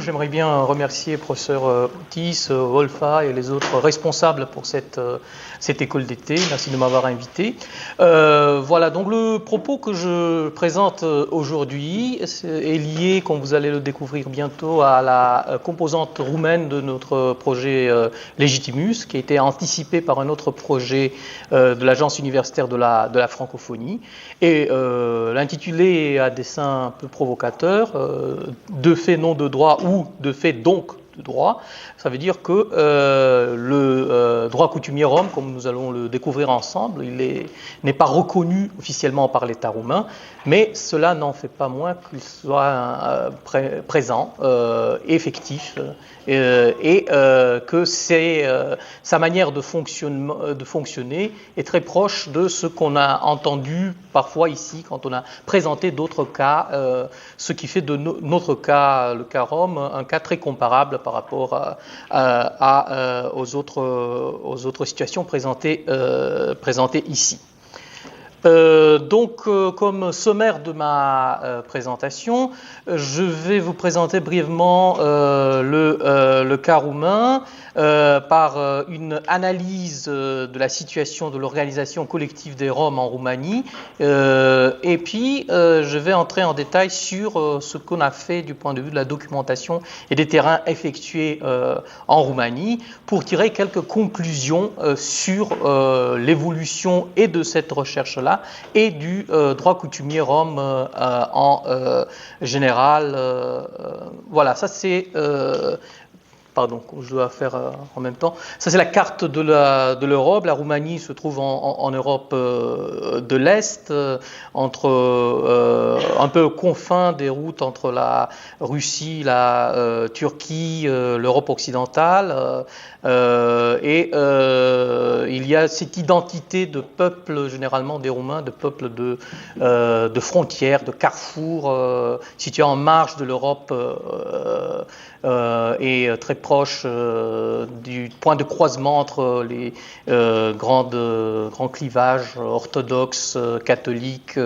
J'aimerais bien remercier professeur Otis, Wolfa et les autres responsables pour cette école d'été. Merci de m'avoir invité. Voilà, donc le propos que je présente aujourd'hui est lié, comme vous allez le découvrir bientôt, à la composante roumaine de notre projet Legitimus, qui a été anticipé par un autre projet de l'Agence universitaire de la francophonie. Et l'intitulé est à dessein un peu provocateur, de fait non de droit ou de fait donc de droit. Ça veut dire que le droit coutumier rome, comme nous allons le découvrir ensemble, il n'est pas reconnu officiellement par l'État roumain, mais cela n'en fait pas moins qu'il soit présent, effectif, et que sa manière de fonctionner est très proche de ce qu'on a entendu parfois ici quand on a présenté d'autres cas, ce qui fait de notre cas, le cas Rome, un cas très comparable par rapport aux autres situations présentées ici. Donc, comme sommaire de ma présentation, je vais vous présenter brièvement le cas roumain par une analyse de la situation de l'organisation collective des Roms en Roumanie, et puis je vais entrer en détail sur ce qu'on a fait du point de vue de la documentation et des terrains effectués en Roumanie pour tirer quelques conclusions sur l'évolution et de cette recherche-là et du droit coutumier rome en général. Voilà, ça c'est... Pardon, je dois faire en même temps. Ça, c'est la carte de l'Europe. La Roumanie se trouve en Europe de l'Est, entre un peu aux confins des routes entre la Russie, la Turquie, l'Europe occidentale. Et il y a cette identité de peuple, généralement des Roumains, de peuple de frontières, de carrefours, situé en marge de l'Europe et très proche du point de croisement entre les grands clivages orthodoxes, catholiques,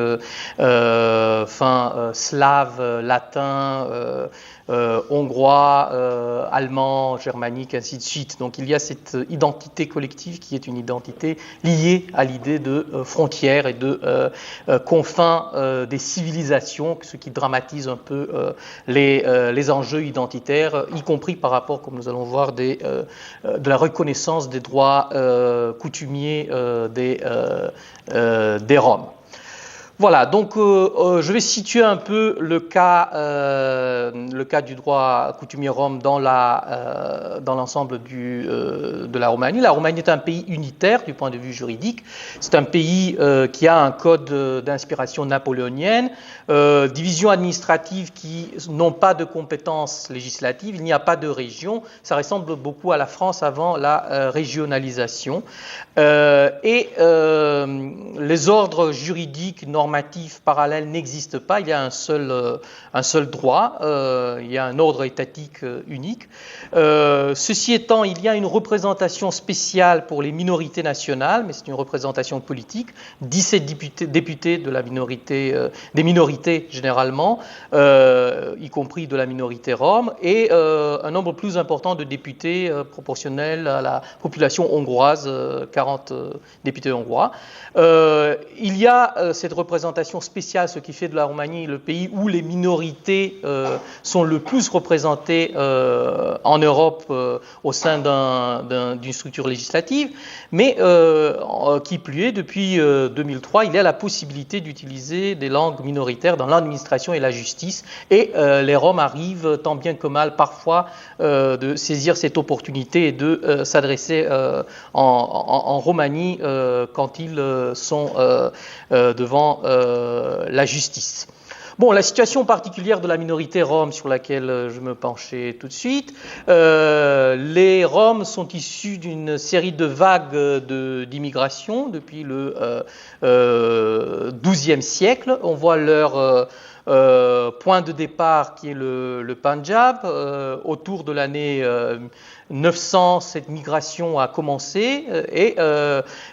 slaves, latins, hongrois, allemands, germaniques, ainsi de suite. Donc il y a cette identité collective qui est une identité liée à l'idée de frontières et de confins des civilisations, ce qui dramatise un peu les enjeux identitaires, y compris par rapport, comme nous allons voir, de la reconnaissance des droits coutumiers des Roms. Voilà, donc je vais situer un peu le cas du droit coutumier rome dans l'ensemble de la Roumanie. La Roumanie est un pays unitaire du point de vue juridique. C'est un pays qui a un code d'inspiration napoléonienne, division administrative qui n'ont pas de compétences législatives, il n'y a pas de région. Ça ressemble beaucoup à la France avant la régionalisation. Et les ordres juridiques normatifs parallèles n'existent pas. Il y a un seul droit. Il y a un ordre étatique unique. Ceci étant, il y a une représentation spéciale pour les minorités nationales, mais c'est une représentation politique. 17 députés de la minorité, des minorités généralement, y compris de la minorité rome, et un nombre plus important de députés proportionnels à la population hongroise, 40 députés hongrois. Il y a cette représentation spéciale, ce qui fait de la Roumanie le pays où les minorités sont le plus représentées en Europe au sein d'une structure législative, mais qui plus est, depuis 2003, il y a la possibilité d'utiliser des langues minoritaires dans l'administration et la justice, et les Roms arrivent tant bien que mal parfois de saisir cette opportunité et de s'adresser en Roumanie quand ils sont devant la justice. Bon, la situation particulière de la minorité rome sur laquelle je me penchais tout de suite, les Roms sont issus d'une série de vagues d'immigration depuis le XIIe siècle. On voit leur point de départ qui est le Pendjab. Autour de l'année 900, cette migration a commencé et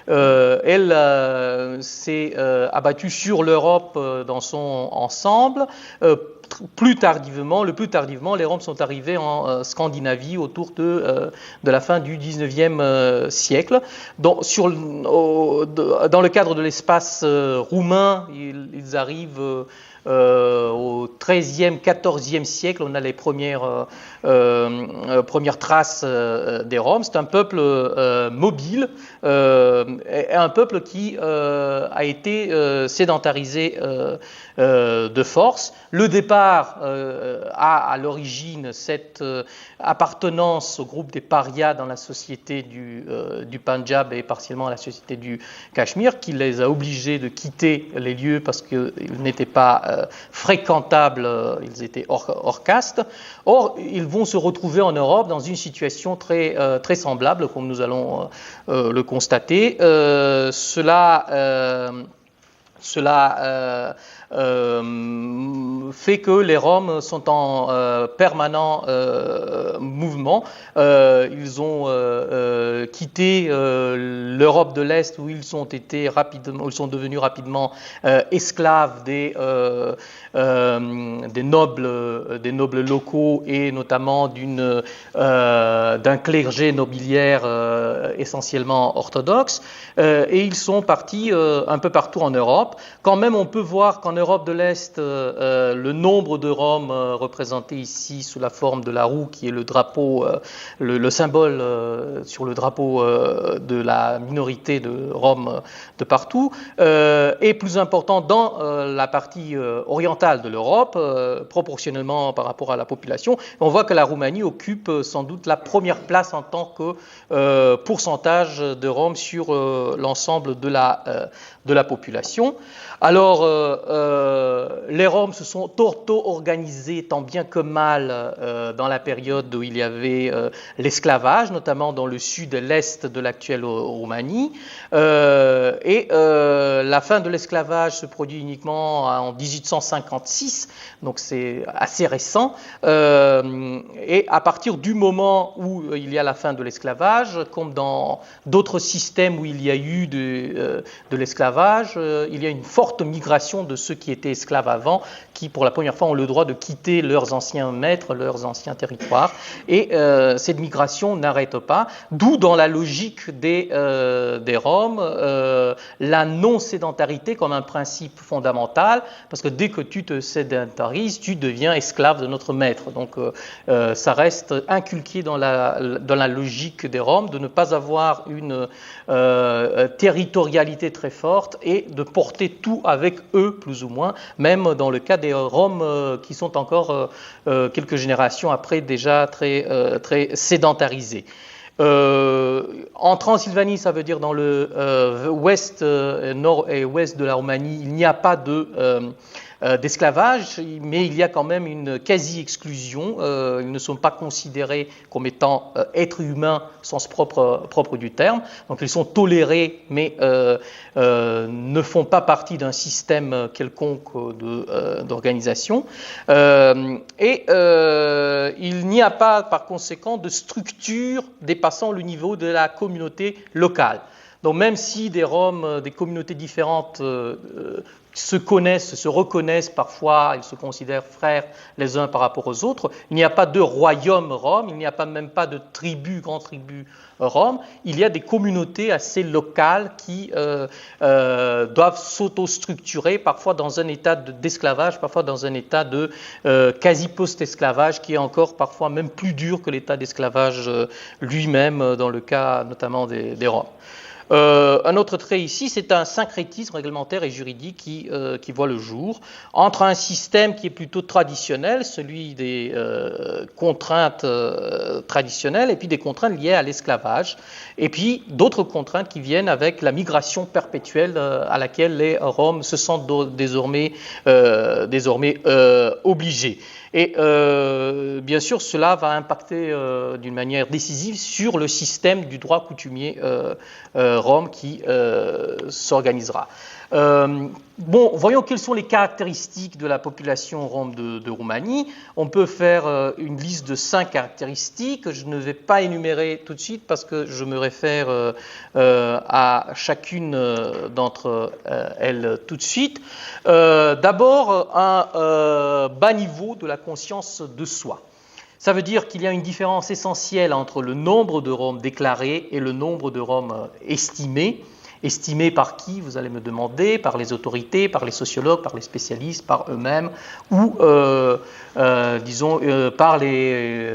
elle s'est abattue sur l'Europe dans son ensemble. Le plus tardivement, les Roms sont arrivés en Scandinavie autour de la fin du 19e siècle. Dans le cadre de l'espace roumain, ils arrivent au XIIIe, XIVe siècle. On a les premières traces des Roms. C'est un peuple mobile, un peuple qui a été sédentarisé de force. Le départ a à l'origine cette appartenance au groupe des parias dans la société du Pendjab et partiellement à la société du Cachemire, qui les a obligés de quitter les lieux parce qu'ils n'étaient pas fréquentables, ils étaient hors caste. Or, ils vont se retrouver en Europe dans une situation très semblable, comme nous allons le constater. Cela fait que les Roms sont en permanent mouvement. Ils ont quitté l'Europe de l'Est où ils sont devenus rapidement esclaves des nobles locaux et notamment d'un clergé nobiliaire essentiellement orthodoxe. Et ils sont partis un peu partout en Europe. Quand même, on peut voir qu'en Europe de l'Est, le nombre de Roms représentés ici sous la forme de la roue, qui est le drapeau, le symbole sur le drapeau de la minorité de Roms de partout, est plus important dans la partie orientale de l'Europe, proportionnellement par rapport à la population. On voit que la Roumanie occupe sans doute la première place en tant que pourcentage de Roms sur l'ensemble de la population. Alors, les Roms se sont auto-organisés tant bien que mal dans la période où il y avait l'esclavage, notamment dans le sud et l'est de l'actuelle Roumanie. La fin de l'esclavage se produit uniquement en 1856, donc c'est assez récent. Et à partir du moment où il y a la fin de l'esclavage, comme dans d'autres systèmes où il y a eu de l'esclavage, il y a une forte migration de ceux qui étaient esclaves avant, qui pour la première fois ont le droit de quitter leurs anciens maîtres, leurs anciens territoires. Et cette migration n'arrête pas, d'où dans la logique des Roms, la non-sédentarité comme un principe fondamental, parce que dès que tu te sédentarises, tu deviens esclave de notre maître. Donc ça reste inculqué dans la logique des Roms de ne pas avoir une territorialité très forte et de porter tout avec eux, plus ou moins, même dans le cas des Roms qui sont encore quelques générations après déjà très sédentarisés. En Transylvanie, ça veut dire dans le ouest, nord et ouest de la Roumanie, il n'y a pas d'esclavage, mais il y a quand même une quasi-exclusion. Ils ne sont pas considérés comme étant êtres humains au sens propre du terme. Donc ils sont tolérés, mais ne font pas partie d'un système quelconque d'organisation. Il n'y a pas, par conséquent, de structure dépassant le niveau de la communauté locale. Donc même si des Roms, des communautés différentes se connaissent, se reconnaissent parfois, ils se considèrent frères les uns par rapport aux autres, il n'y a pas de royaume Rome, il n'y a même pas de grande tribu Rome, il y a des communautés assez locales qui doivent s'auto-structurer, parfois dans un état d'esclavage, parfois dans un état de quasi-post-esclavage qui est encore parfois même plus dur que l'état d'esclavage lui-même, dans le cas notamment des Roms. Un autre trait ici, c'est un syncrétisme réglementaire et juridique qui voit le jour entre un système qui est plutôt traditionnel, celui des contraintes traditionnelles, et puis des contraintes liées à l'esclavage, et puis d'autres contraintes qui viennent avec la migration perpétuelle à laquelle les Roms se sentent désormais obligés. Et bien sûr, cela va impacter d'une manière décisive sur le système du droit coutumier rom qui s'organisera. Bon, voyons quelles sont les caractéristiques de la population rom de Roumanie. On peut faire une liste de 5 caractéristiques. Je ne vais pas énumérer tout de suite parce que je me réfère à chacune d'entre elles tout de suite. D'abord, un bas niveau de la conscience de soi. Ça veut dire qu'il y a une différence essentielle entre le nombre de Roms déclarés et le nombre de Roms estimés. Estimés par qui, vous allez me demander? Par les autorités, par les sociologues, par les spécialistes, par eux-mêmes, ou disons par les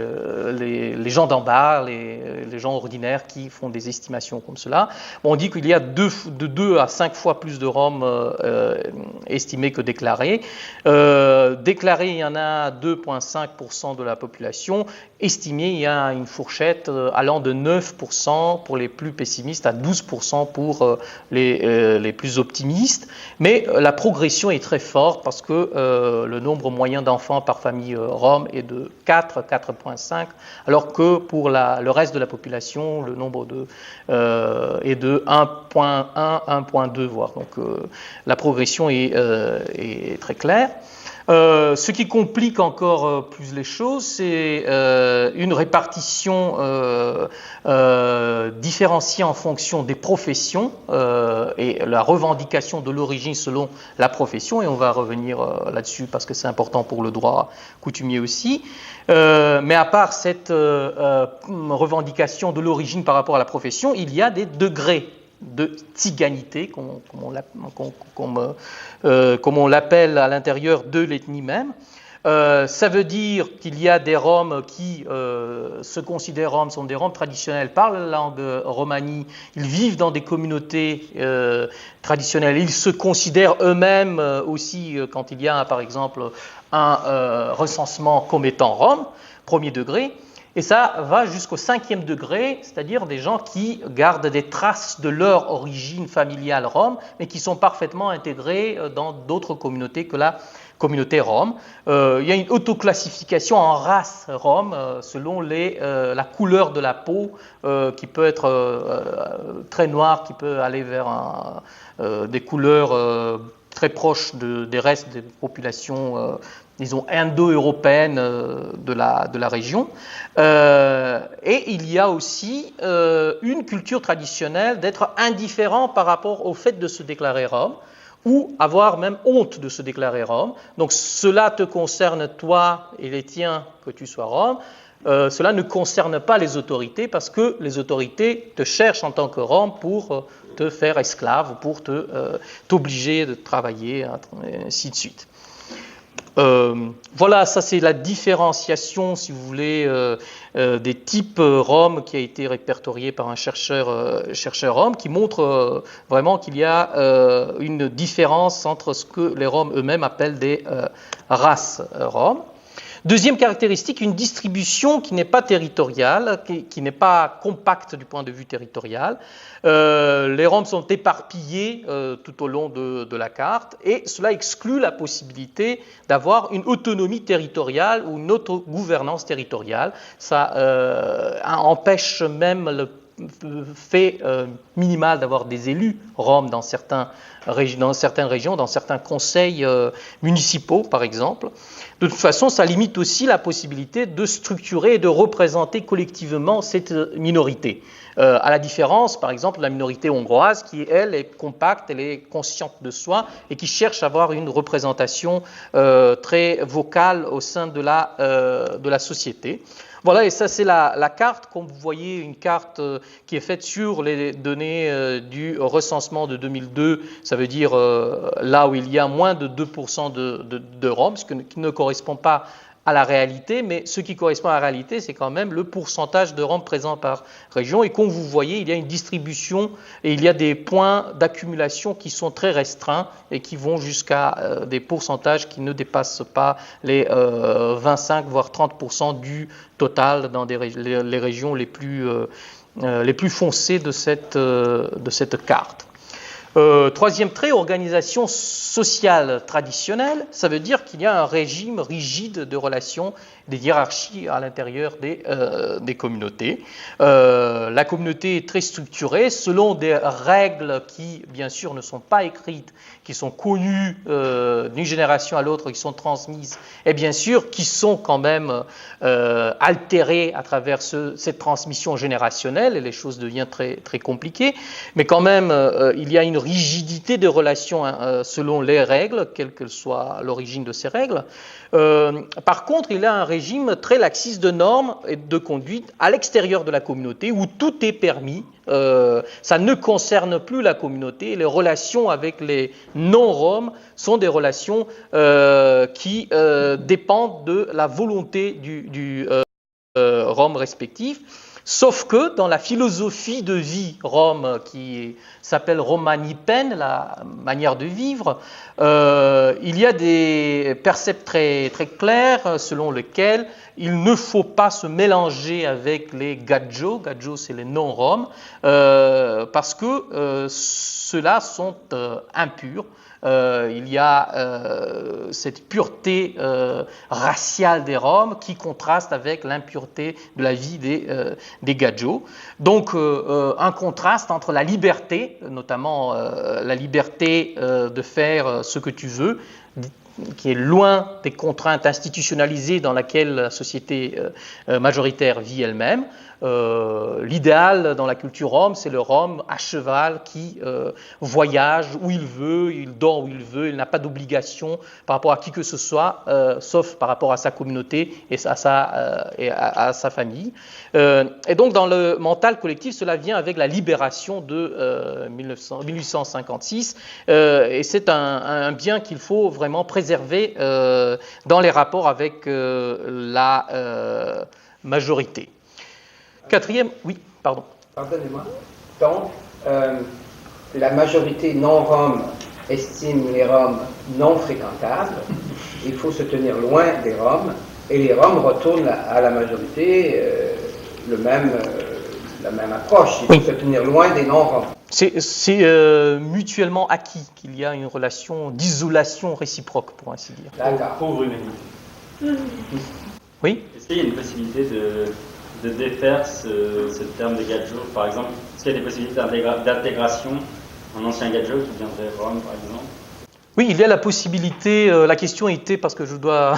gens d'en bas, les gens ordinaires qui font des estimations comme cela. Bon, on dit qu'il y a de 2 à 5 fois plus de Roms estimés que déclarés. Déclarés, il y en a 2,5% de la population. Estimés, il y a une fourchette allant de 9% pour les plus pessimistes à 12% pour les plus optimistes, mais la progression est très forte parce que le nombre moyen d'enfants par famille rom est de 4,5, alors que pour le reste de la population, le nombre est de 1,1, 1,2 voire. Donc la progression est très claire. Ce qui complique encore plus les choses, c'est une répartition différenciée en fonction des professions et la revendication de l'origine selon la profession, et on va revenir là-dessus parce que c'est important pour le droit coutumier aussi. Mais à part cette revendication de l'origine par rapport à la profession, il y a des degrés de tsiganité, comme on l'appelle à l'intérieur de l'ethnie même. Ça veut dire qu'il y a des Roms qui se considèrent Roms, sont des Roms traditionnels, parlent la langue romani, ils vivent dans des communautés traditionnelles, ils se considèrent eux-mêmes aussi, quand il y a par exemple un recensement comme étant Rom, premier degré. Et ça va jusqu'au 5e degré, c'est-à-dire des gens qui gardent des traces de leur origine familiale rom, mais qui sont parfaitement intégrés dans d'autres communautés que la communauté rom. Il y a une autoclassification en race rom selon la couleur de la peau, qui peut être très noire, qui peut aller vers des couleurs très proches des restes des populations disons indo-européenne de la région. Et il y a aussi une culture traditionnelle d'être indifférent par rapport au fait de se déclarer Rom, ou avoir même honte de se déclarer Rom. Donc cela te concerne toi et les tiens que tu sois Rom. Cela ne concerne pas les autorités parce que les autorités te cherchent en tant que Rom pour te faire esclave, pour t'obliger de travailler, ainsi de suite. Voilà, ça c'est la différenciation, si vous voulez, des types Roms qui a été répertorié par un chercheur Rom, qui montre vraiment qu'il y a une différence entre ce que les Roms eux-mêmes appellent des races Roms. Deuxième caractéristique, une distribution qui n'est pas territoriale, qui n'est pas compacte du point de vue territorial. Les Roms sont éparpillés tout au long de la carte et cela exclut la possibilité d'avoir une autonomie territoriale ou une autogouvernance territoriale. Ça empêche même le fait minimal d'avoir des élus Roms dans certaines régions, dans certains conseils municipaux par exemple. De toute façon, ça limite aussi la possibilité de structurer et de représenter collectivement cette minorité. À la différence, par exemple, de la minorité hongroise qui, elle, est compacte, elle est consciente de soi et qui cherche à avoir une représentation très vocale au sein de la société. Voilà, et ça c'est la carte. Comme vous voyez, une carte qui est faite sur les données du recensement de 2002, ça veut dire là où il y a moins de 2% de Roms, ce qui ne correspond pas à la réalité, mais ce qui correspond à la réalité, c'est quand même le pourcentage de Roms présents par région. Et comme vous voyez, il y a une distribution et il y a des points d'accumulation qui sont très restreints et qui vont jusqu'à des pourcentages qui ne dépassent pas les 25 voire 30% du total dans les régions les plus foncées de cette carte. Troisième trait, organisation sociale traditionnelle, ça veut dire qu'il y a un régime rigide de relations, des hiérarchies à l'intérieur des communautés. La communauté est très structurée selon des règles qui, bien sûr, ne sont pas écrites, qui sont connues d'une génération à l'autre, qui sont transmises, et bien sûr, qui sont quand même altérées à travers cette transmission générationnelle, et les choses deviennent très, très compliquées. Mais quand même, il y a une rigidité de relations selon les règles, quelle que soit l'origine de ces règles. Par contre, il y a un régime très laxiste de normes et de conduite à l'extérieur de la communauté où tout est permis. Ça ne concerne plus la communauté. Les relations avec les non-Roms sont des relations qui dépendent de la volonté du Rome respectif. Sauf que dans la philosophie de vie Rome, qui s'appelle Romanipen, la manière de vivre, il y a des préceptes très, très clairs selon lesquels il ne faut pas se mélanger avec les gadjo. Gadjo, c'est les non-Roms, parce que ceux-là sont impurs. Il y a cette pureté raciale des Roms qui contraste avec l'impureté de la vie des gadjos. Donc un contraste entre la liberté, notamment la liberté de faire ce que tu veux, qui est loin des contraintes institutionnalisées dans lesquelles la société majoritaire vit elle-même. L'idéal dans la culture Rome, c'est le Rome à cheval qui voyage où il veut, il dort où il veut, il n'a pas d'obligation par rapport à qui que ce soit, sauf par rapport à sa communauté et à sa famille. Et donc dans le mental collectif, cela vient avec la libération de 1856, et c'est un bien qu'il faut vraiment préserver dans les rapports avec la majorité. Quatrième, oui, pardon. Pardonnez-moi. Donc, la majorité non-Rome estime les Roms non fréquentables. Il faut se tenir loin des Roms. Et les Roms retournent à la majorité la même approche. Il faut se tenir loin des non-Roms. C'est mutuellement acquis qu'il y a une relation d'isolation réciproque, pour ainsi dire. D'accord. Pauvre humanité. Oui. Est-ce qu'il y a une possibilité de défaire ce terme de gadjo? Par exemple, est-ce qu'il y a des possibilités d'intégration en ancien gadjo qui viendrait Rome, par exemple? Oui, il y a la possibilité, la question était, parce que je dois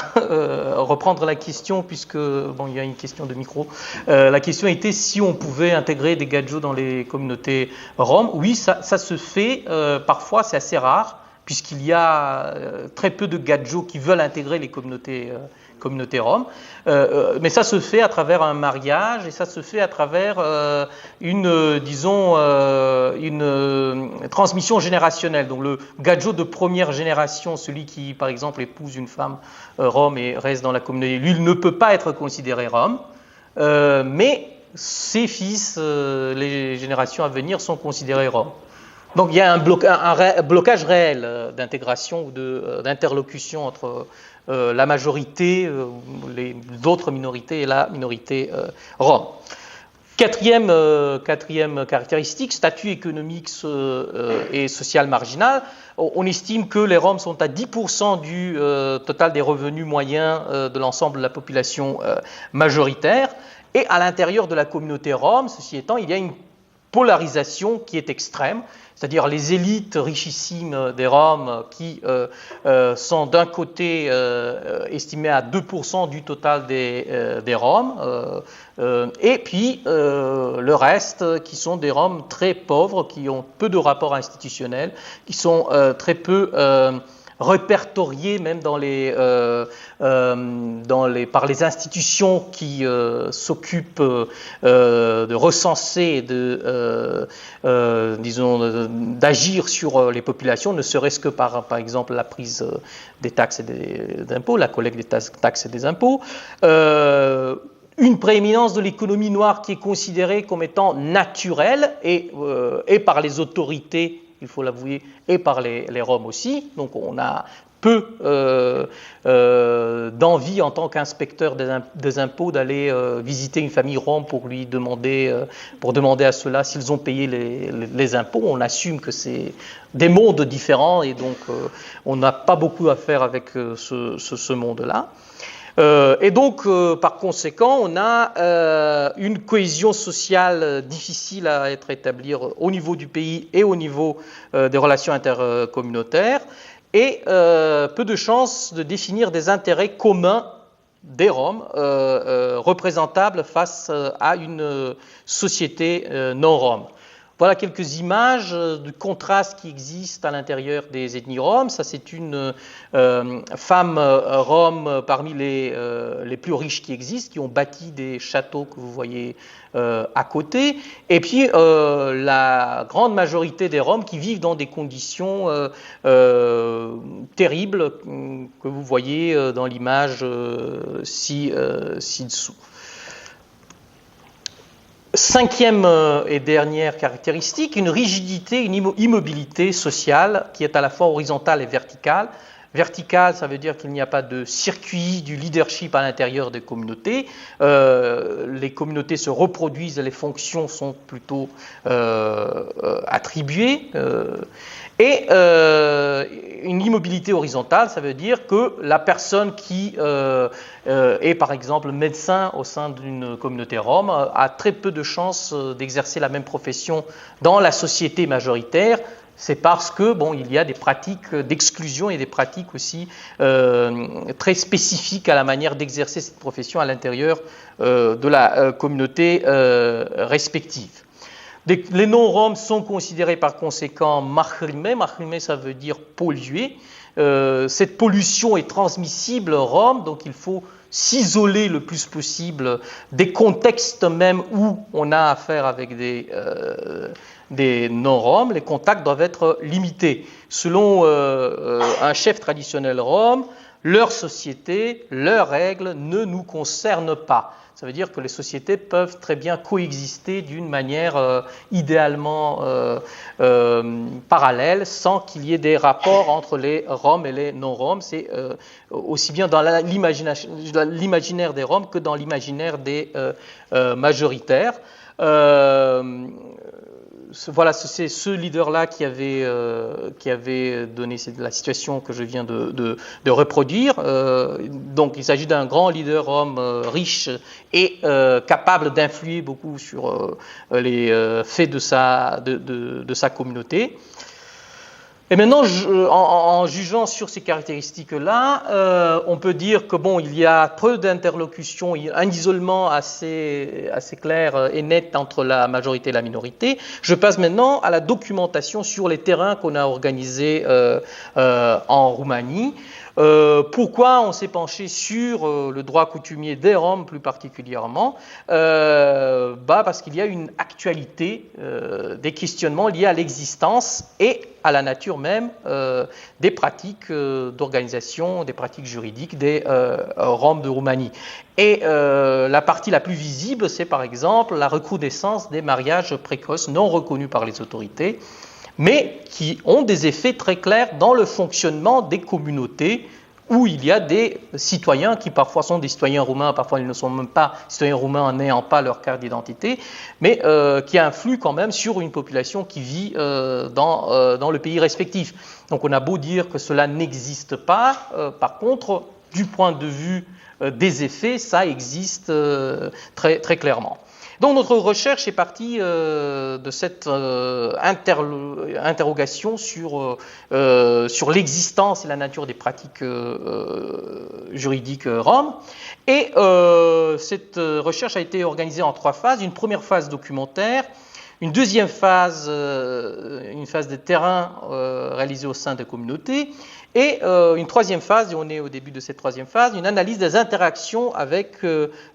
reprendre la question, puisque, bon, il y a une question de micro, la question était si on pouvait intégrer des gadjos dans les communautés roms. Oui, ça se fait, parfois c'est assez rare, puisqu'il y a très peu de gadjos qui veulent intégrer les communautés roms, mais ça se fait à travers un mariage et ça se fait à travers une transmission générationnelle. Donc le gadjo de première génération, celui qui par exemple épouse une femme rom et reste dans la communauté, lui il ne peut pas être considéré rom, mais ses fils, les générations à venir, sont considérés roms. Donc il y a un blocage réel d'intégration ou d'interlocution entre la majorité, d'autres minorités et la minorité rom. Quatrième caractéristique, statut économique et social marginal. On estime que les Roms sont à 10% du total des revenus moyens de l'ensemble de la population majoritaire. Et à l'intérieur de la communauté rom, ceci étant, il y a une polarisation qui est extrême, c'est-à-dire les élites richissimes des Roms qui sont d'un côté estimées à 2% du total des Roms, et puis le reste qui sont des Roms très pauvres, qui ont peu de rapports institutionnels, qui sont très peu répertoriés même par les institutions qui s'occupent de recenser, d'agir sur les populations, ne serait-ce que par exemple la prise des taxes et des impôts, la collecte des taxes et des impôts. Une prééminence de l'économie noire qui est considérée comme étant naturelle et par les autorités, il faut l'avouer, et par les Roms aussi. Donc on a peu d'envie en tant qu'inspecteur des impôts d'aller visiter une famille rom pour demander à ceux-là s'ils ont payé les impôts. On assume que c'est des mondes différents et donc on n'a pas beaucoup à faire avec ce monde-là. Et donc, par conséquent, on a une cohésion sociale difficile à être établie au niveau du pays et au niveau des relations intercommunautaires, et peu de chances de définir des intérêts communs des Roms représentables face à une société non-Rom. Voilà quelques images du contraste qui existe à l'intérieur des ethnies roms. Ça, c'est une femme rome parmi les plus riches qui existent, qui ont bâti des châteaux que vous voyez à côté. Et puis, la grande majorité des Roms qui vivent dans des conditions terribles que vous voyez dans l'image ci-dessous. Cinquième et dernière caractéristique, une rigidité, une immobilité sociale qui est à la fois horizontale et verticale. Verticale, ça veut dire qu'il n'y a pas de circuit du leadership à l'intérieur des communautés. Les communautés se reproduisent et les fonctions sont plutôt attribuées. Et une immobilité horizontale, ça veut dire que la personne qui est par exemple médecin au sein d'une communauté rom a très peu de chances d'exercer la même profession dans la société majoritaire. C'est parce que il y a des pratiques d'exclusion et des pratiques aussi très spécifiques à la manière d'exercer cette profession à l'intérieur de la communauté respective. Les non-roms sont considérés par conséquent mahrimé. Mahrimé, ça veut dire pollué. Cette pollution est transmissible rom, donc il faut s'isoler le plus possible des contextes même où on a affaire avec des non-roms. Les contacts doivent être limités. Selon un chef traditionnel rom, leur société, leurs règles ne nous concernent pas. Ça veut dire que les sociétés peuvent très bien coexister d'une manière idéalement parallèle, sans qu'il y ait des rapports entre les Roms et les non-Roms. C'est aussi bien dans l'imaginaire des Roms que dans l'imaginaire des majoritaires. Voilà, c'est ce leader-là qui avait donné la situation que je viens de reproduire. Donc, il s'agit d'un grand leader rom riche et capable d'influer beaucoup sur les faits de sa communauté. Et maintenant, en jugeant sur ces caractéristiques-là, on peut dire que il y a peu d'interlocutions, un isolement assez clair et net entre la majorité et la minorité. Je passe maintenant à la documentation sur les terrains qu'on a organisés en Roumanie. Pourquoi on s'est penché sur le droit coutumier des Roms plus particulièrement parce qu'il y a une actualité des questionnements liés à l'existence et à la nature même des pratiques d'organisation, des pratiques juridiques des Roms de Roumanie. Et la partie la plus visible, c'est par exemple la recrudescence des mariages précoces non reconnus par les autorités, mais qui ont des effets très clairs dans le fonctionnement des communautés où il y a des citoyens qui parfois sont des citoyens roumains, parfois ils ne sont même pas citoyens roumains en n'ayant pas leur carte d'identité, mais qui influent quand même sur une population qui vit dans le pays respectif. Donc on a beau dire que cela n'existe pas, par contre, du point de vue des effets, ça existe très, très clairement. Donc notre recherche est partie de cette interrogation sur l'existence et la nature des pratiques juridiques roms. Et cette recherche a été organisée en 3 phases. Une première phase documentaire, une deuxième phase, une phase de terrain réalisée au sein des communautés, et une troisième phase, et on est au début de cette troisième phase, une analyse des interactions avec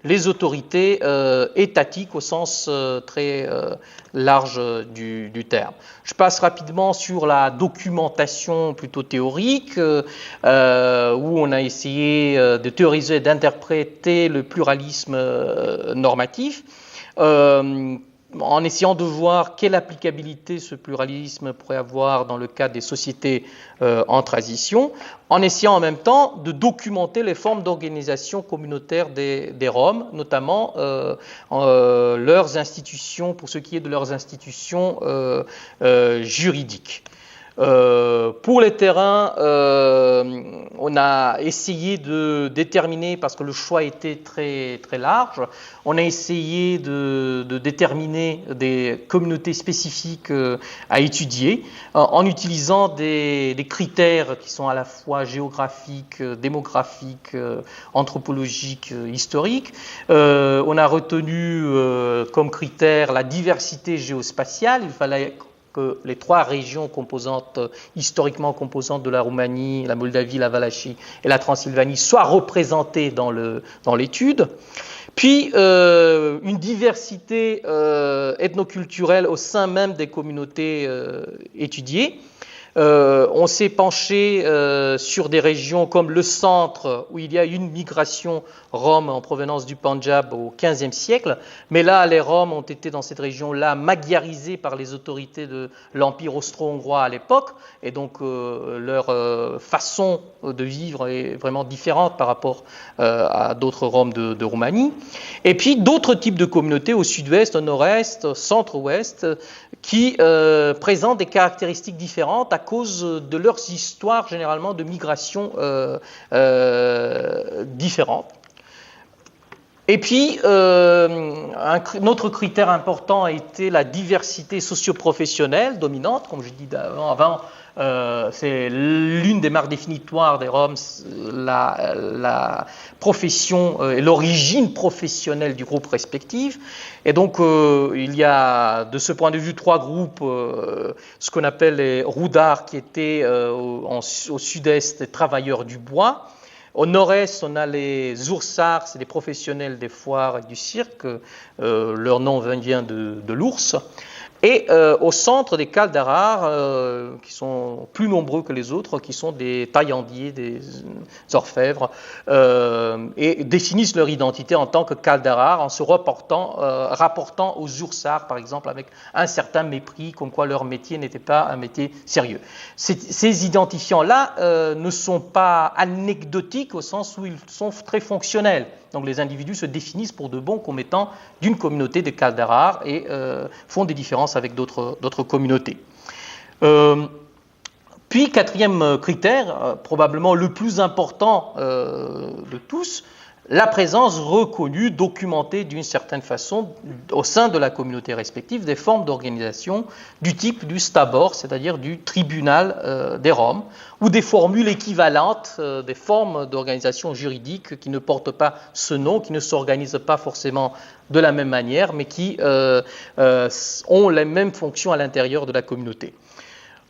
les autorités étatiques au sens très large du terme. Je passe rapidement sur la documentation plutôt théorique, où on a essayé de théoriser et d'interpréter le pluralisme normatif. en essayant de voir quelle applicabilité ce pluralisme pourrait avoir dans le cadre des sociétés en transition, en essayant en même temps de documenter les formes d'organisation communautaire des Roms, notamment leurs institutions, pour ce qui est de leurs institutions juridiques. Pour les terrains, on a essayé de déterminer, parce que le choix était très, très large, on a essayé de déterminer des communautés spécifiques à étudier en utilisant des critères qui sont à la fois géographiques, démographiques, anthropologiques, historiques. On a retenu comme critère la diversité géospatiale. Il fallait que les trois régions historiquement composantes de la Roumanie, la Moldavie, la Valachie et la Transylvanie soient représentées dans l'étude. Puis, une diversité ethnoculturelle au sein même des communautés étudiées. On s'est penché sur des régions comme le centre, où il y a une migration rome en provenance du Pendjab au XVe siècle, mais là, les Roms ont été dans cette région-là magyarisés par les autorités de l'Empire austro-hongrois à l'époque, et donc leur façon de vivre est vraiment différente par rapport à d'autres Roms de Roumanie. Et puis d'autres types de communautés au sud-ouest, au nord-est, au centre-ouest, qui présentent des caractéristiques différentes à cause de leurs histoires généralement de migration différentes. Et puis, un autre critère important a été la diversité socio-professionnelle dominante, comme je dis avant, c'est l'une des marques définitoires des Roms, la profession et l'origine professionnelle du groupe respectif. Et donc, il y a de ce point de vue trois groupes, ce qu'on appelle les Roudars, qui étaient au sud-est des travailleurs du bois. Au nord-est, on a les Oursars, c'est des professionnels des foires et du cirque, leur nom vient de l'ours. Et au centre, des Kaldarars, qui sont plus nombreux que les autres, qui sont des taillandiers, des orfèvres, et définissent leur identité en tant que Kaldarars en se rapportant aux Oursars, par exemple, avec un certain mépris, comme quoi leur métier n'était pas un métier sérieux. Ces identifiants-là ne sont pas anecdotiques au sens où ils sont très fonctionnels. Donc les individus se définissent pour de bon comme étant d'une communauté de Kaldarars et font des différences avec d'autres communautés. Puis, quatrième critère, probablement le plus important de tous, la présence reconnue, documentée d'une certaine façon au sein de la communauté respective des formes d'organisation du type du stabor, c'est-à-dire du tribunal des Roms, ou des formules équivalentes, des formes d'organisation juridique qui ne portent pas ce nom, qui ne s'organisent pas forcément de la même manière, mais qui ont les mêmes fonctions à l'intérieur de la communauté.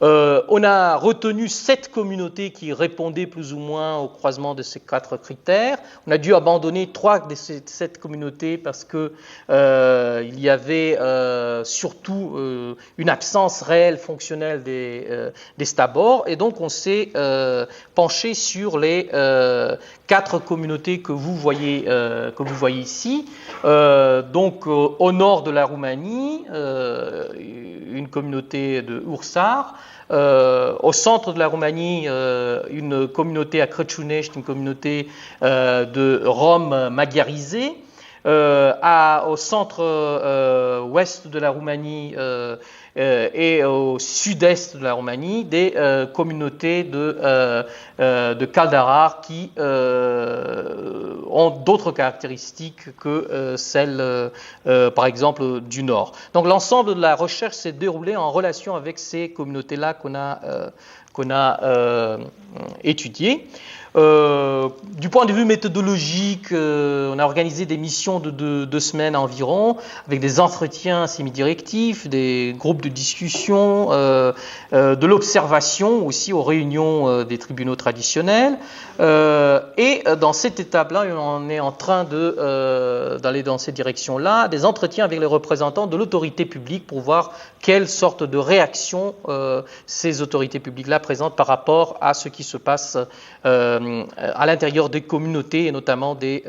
On a retenu 7 communautés qui répondaient plus ou moins au croisement de ces 4 critères. On a dû abandonner 3 de ces 7 communautés parce que il y avait surtout une absence réelle fonctionnelle des stabors, et donc on s'est penché sur les 4 communautés que vous voyez ici. Donc au nord de la Roumanie, une communauté de Oursars. Au centre de la Roumanie, une communauté à Crăciunești, une communauté de Roms magyarisés. Au centre ouest de la Roumanie et au sud-est de la Roumanie, des communautés de Kaldarars qui ont d'autres caractéristiques que celles, par exemple, du nord. Donc l'ensemble de la recherche s'est déroulé en relation avec ces communautés-là qu'on a étudiées. Du point de vue méthodologique, on a organisé des missions de 2 semaines environ, avec des entretiens semi-directifs, des groupes de discussion, de l'observation aussi aux réunions des tribunaux traditionnels. Et dans cette étape-là, on est en train d'aller dans cette direction-là, des entretiens avec les représentants de l'autorité publique pour voir quelle sorte de réaction ces autorités publiques-là présente par rapport à ce qui se passe à l'intérieur des communautés et notamment des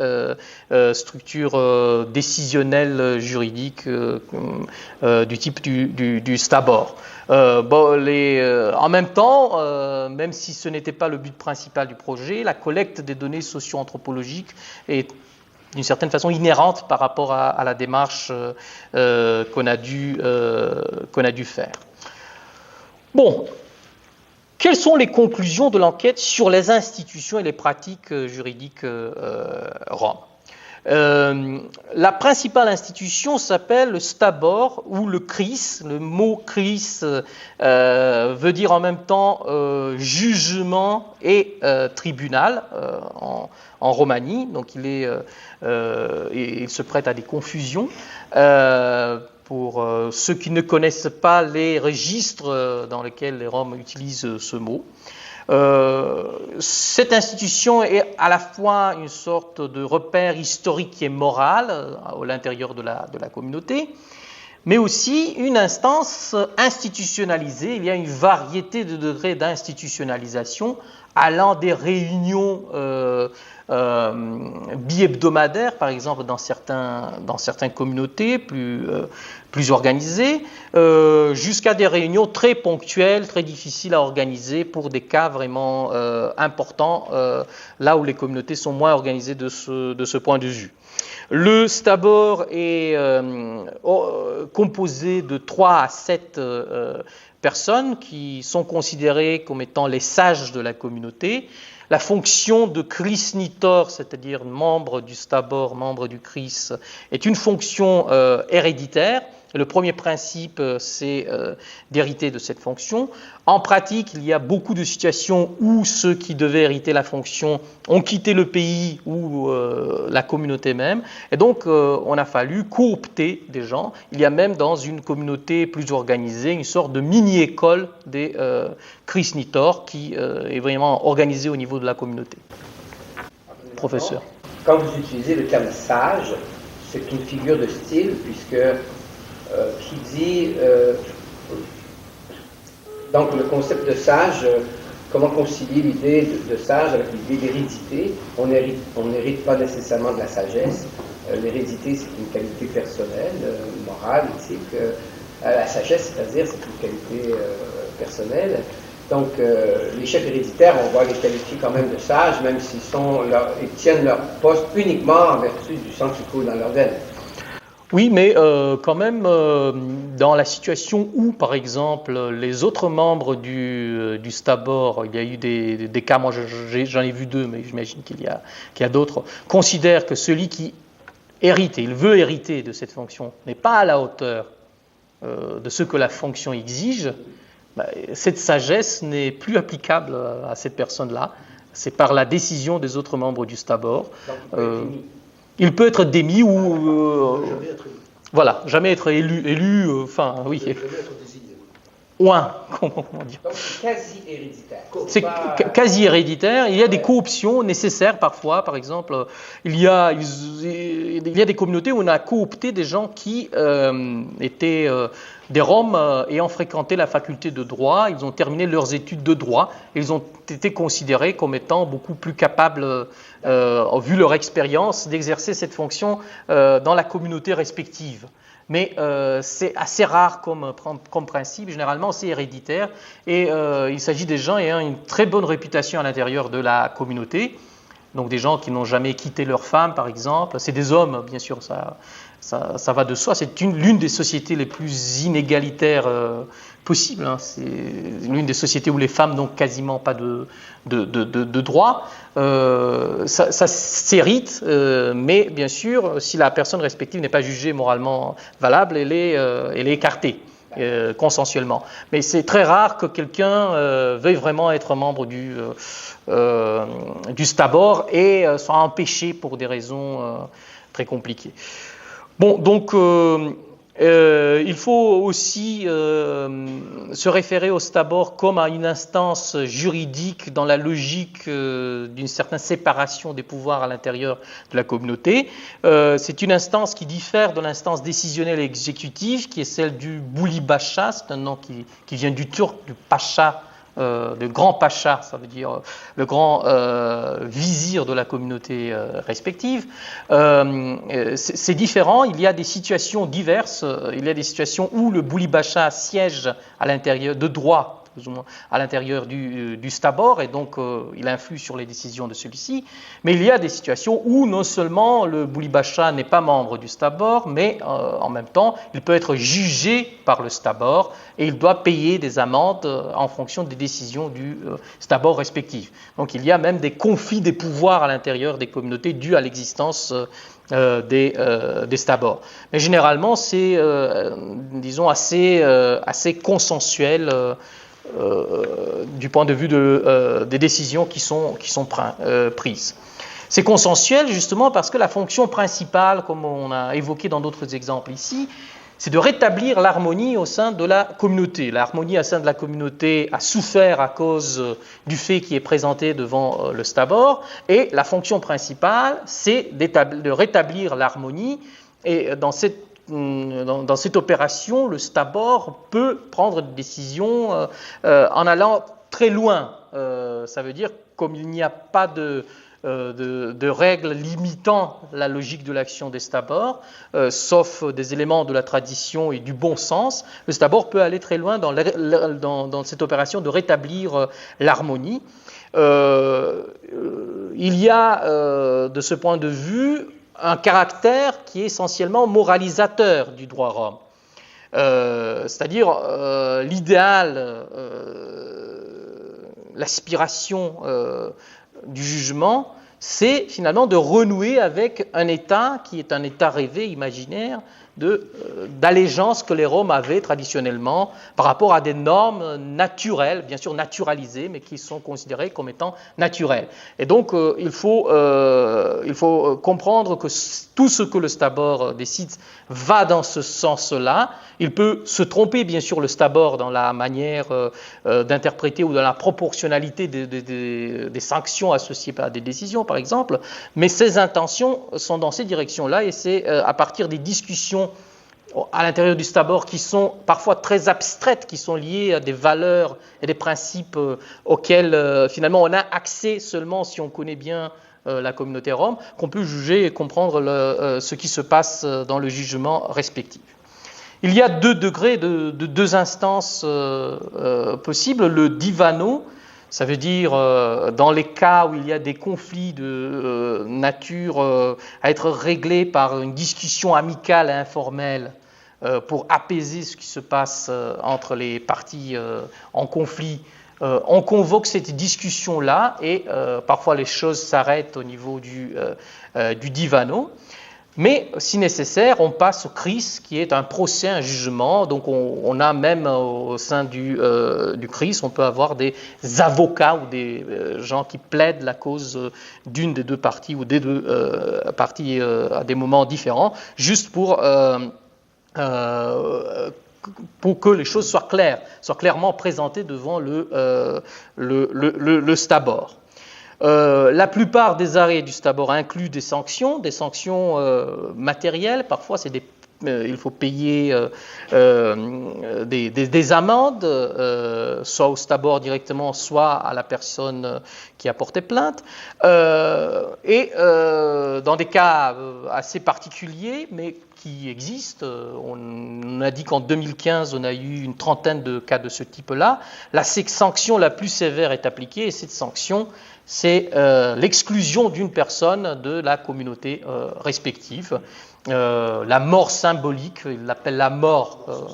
structures décisionnelles juridiques du type du Stabor. En même temps, même si ce n'était pas le but principal du projet, la collecte des données socio-anthropologiques est d'une certaine façon inhérente par rapport à la démarche qu'on a dû faire. Bon, quelles sont les conclusions de l'enquête sur les institutions et les pratiques juridiques roms ? La principale institution s'appelle le Stabor ou le CRIS. Le mot CRIS veut dire en même temps jugement et tribunal en Roumanie, donc il se prête à des confusions. Pour ceux qui ne connaissent pas les registres dans lesquels les Roms utilisent ce mot. Cette institution est à la fois une sorte de repère historique et moral à l'intérieur de la communauté, mais aussi une instance institutionnalisée. Il y a une variété de degrés d'institutionnalisation allant des réunions bi-hebdomadaires, par exemple dans certaines communautés plus organisées, jusqu'à des réunions très ponctuelles, très difficiles à organiser pour des cas vraiment importants, là où les communautés sont moins organisées de ce point de vue. Le Stabor est composé de 3 à 7 personnes qui sont considérées comme étant les sages de la communauté. La fonction de Krisnitor, c'est-à-dire membre du Stabor, membre du Kris, est une fonction héréditaire. Le premier principe, c'est d'hériter de cette fonction. En pratique, il y a beaucoup de situations où ceux qui devaient hériter la fonction ont quitté le pays ou la communauté même. Et donc, on a fallu coopter des gens. Il y a même dans une communauté plus organisée une sorte de mini-école des Krisnitor qui est vraiment organisée au niveau de la communauté. Professeur. Quand vous utilisez le terme sage, c'est une figure de style puisque qui dit donc le concept de sage, comment concilier l'idée de sage avec l'idée d'hérédité. On n'hérite pas nécessairement de la sagesse. L'hérédité, c'est une qualité personnelle, morale, éthique. La sagesse, c'est-à-dire, c'est une qualité personnelle. Donc, les chefs héréditaires, on va les qualifier quand même de sages, même s'ils tiennent leur poste uniquement en vertu du sang qui coule dans leurs veines. Oui, mais quand même, dans la situation où, par exemple, les autres membres du Stabor, il y a eu des cas, moi j'en ai vu 2, mais j'imagine qu'il y a d'autres, considèrent que celui qui hérite, et il veut hériter de cette fonction, n'est pas à la hauteur de ce que la fonction exige, cette sagesse n'est plus applicable à cette personne-là. C'est par la décision des autres membres du Stabor. Il peut être démis ou jamais être élu, enfin oui. Jamais être désigné. Comment dire. Donc quasi-héréditaire. C'est quasi-héréditaire. Il y a des cooptions nécessaires parfois. Par exemple, il y a des communautés où on a coopté des gens qui étaient des Roms ayant fréquenté la faculté de droit. Ils ont terminé leurs études de droit. Ils ont été considérés comme étant beaucoup plus capables, vu leur expérience, d'exercer cette fonction dans la communauté respective. Mais c'est assez rare comme principe. Généralement, c'est héréditaire. Et il s'agit des gens ayant une très bonne réputation à l'intérieur de la communauté. Donc des gens qui n'ont jamais quitté leur femme, par exemple. C'est des hommes, bien sûr, ça va de soi. C'est l'une des sociétés les plus inégalitaires possibles. Hein. C'est l'une des sociétés où les femmes n'ont quasiment pas de droits. Ça s'hérite, mais bien sûr, si la personne respective n'est pas jugée moralement valable, elle est écartée consensuellement. Mais c'est très rare que quelqu'un veuille vraiment être membre du Stabor et soit empêché pour des raisons très compliquées. Bon, donc il faut aussi se référer au Stabor comme à une instance juridique dans la logique d'une certaine séparation des pouvoirs à l'intérieur de la communauté. C'est une instance qui diffère de l'instance décisionnelle et exécutive, qui est celle du Bouli Bacha, c'est un nom qui vient du turc, du Pacha le grand pacha, ça veut dire le grand vizir de la communauté respective. C'est différent, il y a des situations diverses, il y a des situations où le bouli bacha siège à l'intérieur de droit, plus ou moins, à l'intérieur du stabor, et donc il influe sur les décisions de celui-ci. Mais il y a des situations où non seulement le bouli bacha n'est pas membre du stabor, mais en même temps, il peut être jugé par le stabor et il doit payer des amendes en fonction des décisions du stabor respectif. Donc il y a même des conflits des pouvoirs à l'intérieur des communautés dus à l'existence des stabors. Mais généralement, c'est, disons, assez consensuel du point de vue des décisions qui sont prises. C'est consensuel justement parce que la fonction principale, comme on a évoqué dans d'autres exemples ici, c'est de rétablir l'harmonie au sein de la communauté. L'harmonie au sein de la communauté a souffert à cause du fait qui est présenté devant le stabor, et la fonction principale, c'est de rétablir l'harmonie, et dans cette opération, le stabor peut prendre des décisions en allant très loin. Ça veut dire, comme il n'y a pas de règles limitant la logique de l'action des stabors, sauf des éléments de la tradition et du bon sens, le stabor peut aller très loin dans cette opération de rétablir l'harmonie. Il y a, de ce point de vue, un caractère qui est essentiellement moralisateur du droit rome. C'est-à-dire l'idéal, l'aspiration du jugement, c'est finalement de renouer avec un état qui est un état rêvé, imaginaire, d'allégeance que les Roms avaient traditionnellement par rapport à des normes naturelles, bien sûr naturalisées, mais qui sont considérées comme étant naturelles. Et donc, il faut comprendre que tout ce que le stabor décide va dans ce sens-là. Il peut se tromper, bien sûr, le stabor dans la manière d'interpréter ou dans la proportionnalité des sanctions associées à des décisions, par exemple, mais ses intentions sont dans ces directions-là, et c'est à partir des discussions à l'intérieur du stabor qui sont parfois très abstraites, qui sont liées à des valeurs et des principes auxquels finalement on a accès seulement si on connaît bien la communauté rome, qu'on peut juger et comprendre ce qui se passe dans le jugement respectif. Il y a deux degrés, deux instances possibles. Le divano, ça veut dire dans les cas où il y a des conflits de nature à être réglés par une discussion amicale et informelle pour apaiser ce qui se passe entre les parties en conflit, on convoque cette discussion-là et parfois les choses s'arrêtent au niveau du divano. Mais si nécessaire, on passe au cris, qui est un procès, un jugement. Donc on a même au sein du cris, on peut avoir des avocats ou des gens qui plaident la cause d'une des deux parties ou des deux parties à des moments différents, juste pour que les choses soient claires, soient clairement présentées devant le stabor. La plupart des arrêts du stabor incluent des sanctions matérielles. Parfois, il faut payer des amendes, soit au stabor directement, soit à la personne qui a porté plainte. Et dans des cas assez particuliers, mais qui existent, on a dit qu'en 2015, on a eu une trentaine de cas de ce type-là. La sanction la plus sévère est appliquée, et cette sanction, c'est l'exclusion d'une personne de la communauté respective. La mort symbolique, il l'appelle la mort,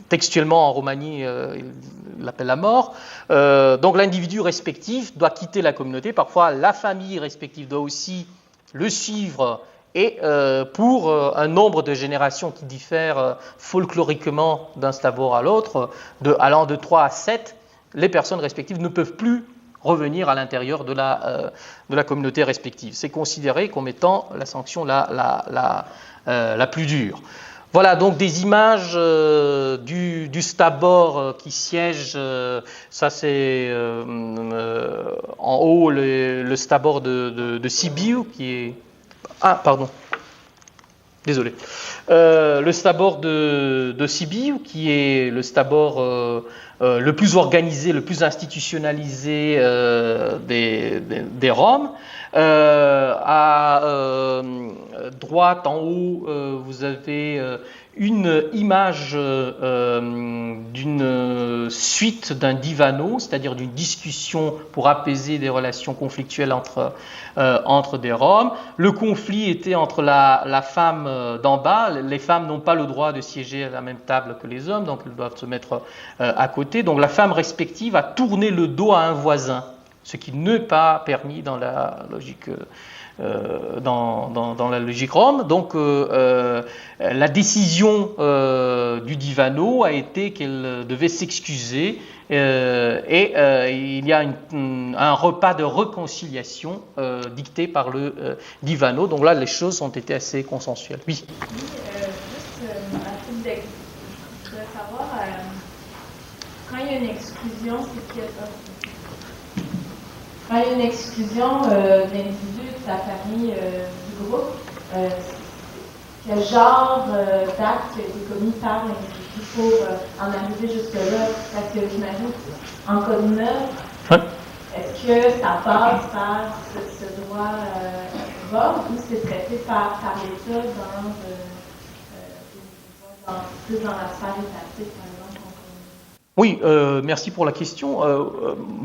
textuellement en Roumanie, il l'appelle la mort. Donc l'individu respectif doit quitter la communauté. Parfois, la famille respective doit aussi le suivre, et pour un nombre de générations qui diffèrent folkloriquement d'un stabor à l'autre, allant de 3 à 7, les personnes respectives ne peuvent plus revenir à l'intérieur de la communauté respective. C'est considéré comme étant la sanction la plus dure. Voilà donc des images du stabor qui siège. Ça c'est en haut le stabor de Sibiu qui est... Ah, pardon. Désolé. Le Stabor de Sibiu, qui est le Stabor le plus organisé, le plus institutionnalisé des Roms. À droite, en haut, vous avez une image d'une suite d'un divano, c'est-à-dire d'une discussion pour apaiser des relations conflictuelles entre des Roms. Le conflit était entre la femme d'en bas. Les femmes n'ont pas le droit de siéger à la même table que les hommes, donc elles doivent se mettre à côté. Donc la femme respective a tourné le dos à un voisin, ce qui n'est pas permis dans la logique dans la logique Rome. Donc la décision du divano a été qu'elle devait s'excuser et il y a un repas de réconciliation dicté par le divano. Donc là, les choses ont été assez consensuelles. Oui. Juste à titre d'exemple, je voudrais savoir quand il y a une exclusion, c'est qu'il y a quand il y a une exclusion de l'individu, de sa famille, du groupe, quel genre d'acte qui a été commis par l'individu pour en arriver jusque-là? Parce que j'imagine, en cas de meurtre, est-ce que ça passe par ce droit Rome ou c'est traité par l'État plus dans la sphère étatique, par exemple? Oui, merci pour la question.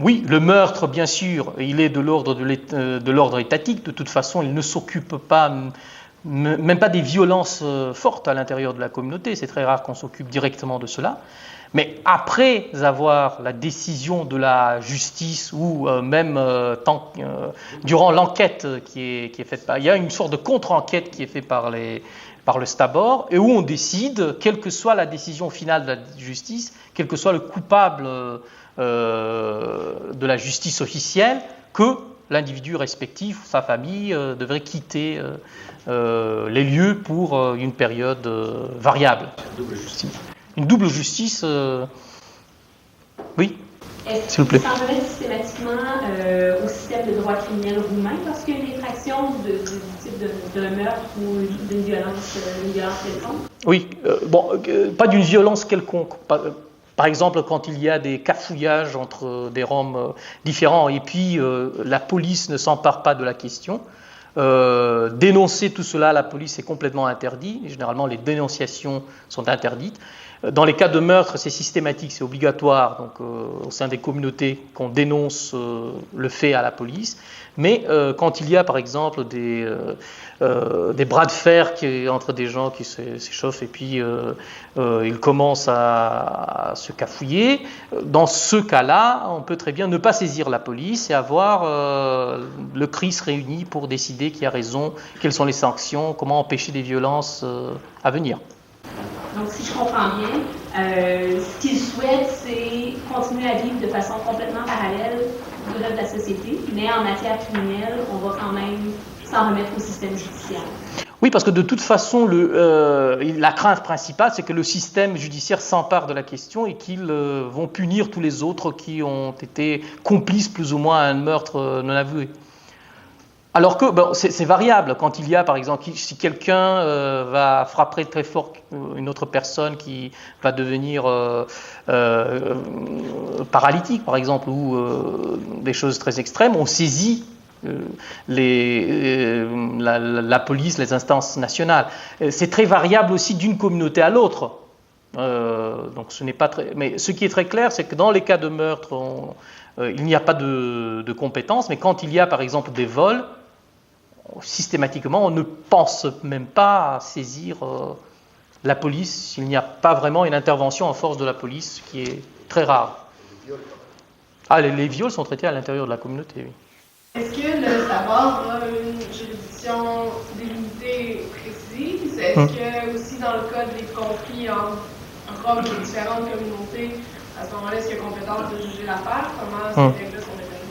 Oui, le meurtre, bien sûr, il est de l'ordre étatique. De toute façon, il ne s'occupe pas, même pas des violences fortes à l'intérieur de la communauté. C'est très rare qu'on s'occupe directement de cela. Mais après avoir la décision de la justice ou même durant l'enquête qui est faite, il y a une sorte de contre-enquête qui est faite par le Stabor, et où on décide, quelle que soit la décision finale de la justice, quel que soit le coupable de la justice officielle, que l'individu respectif, sa famille, devrait quitter les lieux pour une période variable. Une double justice, oui. Est-ce qu'il semblerait systématiquement au système de droit criminel roumain lorsqu'il y a une infraction du type d'un meurtre ou d'une violence quelconque? Oui, pas d'une violence quelconque. Par exemple, quand il y a des cafouillages entre des Roms différents et puis la police ne s'empare pas de la question, dénoncer tout cela à la police est complètement interdit. Et généralement, les dénonciations sont interdites. Dans les cas de meurtre, c'est systématique, c'est obligatoire, donc au sein des communautés qu'on dénonce le fait à la police. Mais quand il y a par exemple des bras de fer entre des gens qui s'échauffent et puis ils commencent à se cafouiller, dans ce cas-là, on peut très bien ne pas saisir la police et avoir le CRIS réuni pour décider qui a raison, quelles sont les sanctions, comment empêcher des violences à venir. Donc, si je comprends bien, ce qu'ils souhaitent, c'est continuer à vivre de façon complètement parallèle du reste de la société, mais en matière criminelle, on va quand même s'en remettre au système judiciaire. Oui, parce que de toute façon, la crainte principale, c'est que le système judiciaire s'empare de la question et qu'ils vont punir tous les autres qui ont été complices plus ou moins à un meurtre non avoué. Alors que c'est variable. Quand il y a, par exemple, si quelqu'un va frapper très fort une autre personne qui va devenir paralytique, par exemple, ou des choses très extrêmes, on saisit la police, les instances nationales. C'est très variable aussi d'une communauté à l'autre. Donc ce n'est pas très. Mais ce qui est très clair, c'est que dans les cas de meurtre, il n'y a pas de compétences. Mais quand il y a, par exemple, des vols, systématiquement, on ne pense même pas à saisir la police s'il n'y a pas vraiment une intervention en force de la police, qui est très rare. Les viols sont traités à l'intérieur de la communauté, oui. Est-ce que le Stabor a une juridiction délimitée précise? Est-ce que aussi dans le cas des conflits entre des différentes communautés, à ce moment-là, est-ce qu'il y a compétence de juger l'affaire? Comment ces règles sont déterminées?